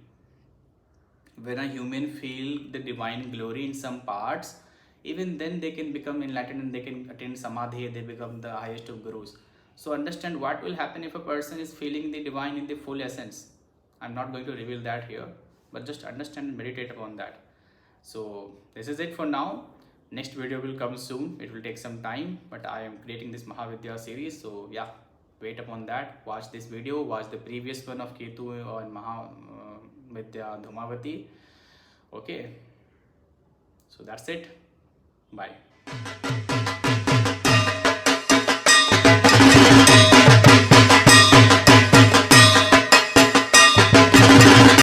A: When a human feel the divine glory in some parts, even then they can become enlightened and they can attain samadhi, they become the highest of gurus. So understand what will happen if a person is feeling the divine in the full essence. I'm not going to reveal that here, but just understand and meditate upon that. So this is it for now. Next video will come soon. It will take some time, but I am creating this Mahavidya series. So yeah, wait upon that. Watch this video, watch the previous one of Ketu and Mahavidya Dhumavati. Okay, so that's it. Bye.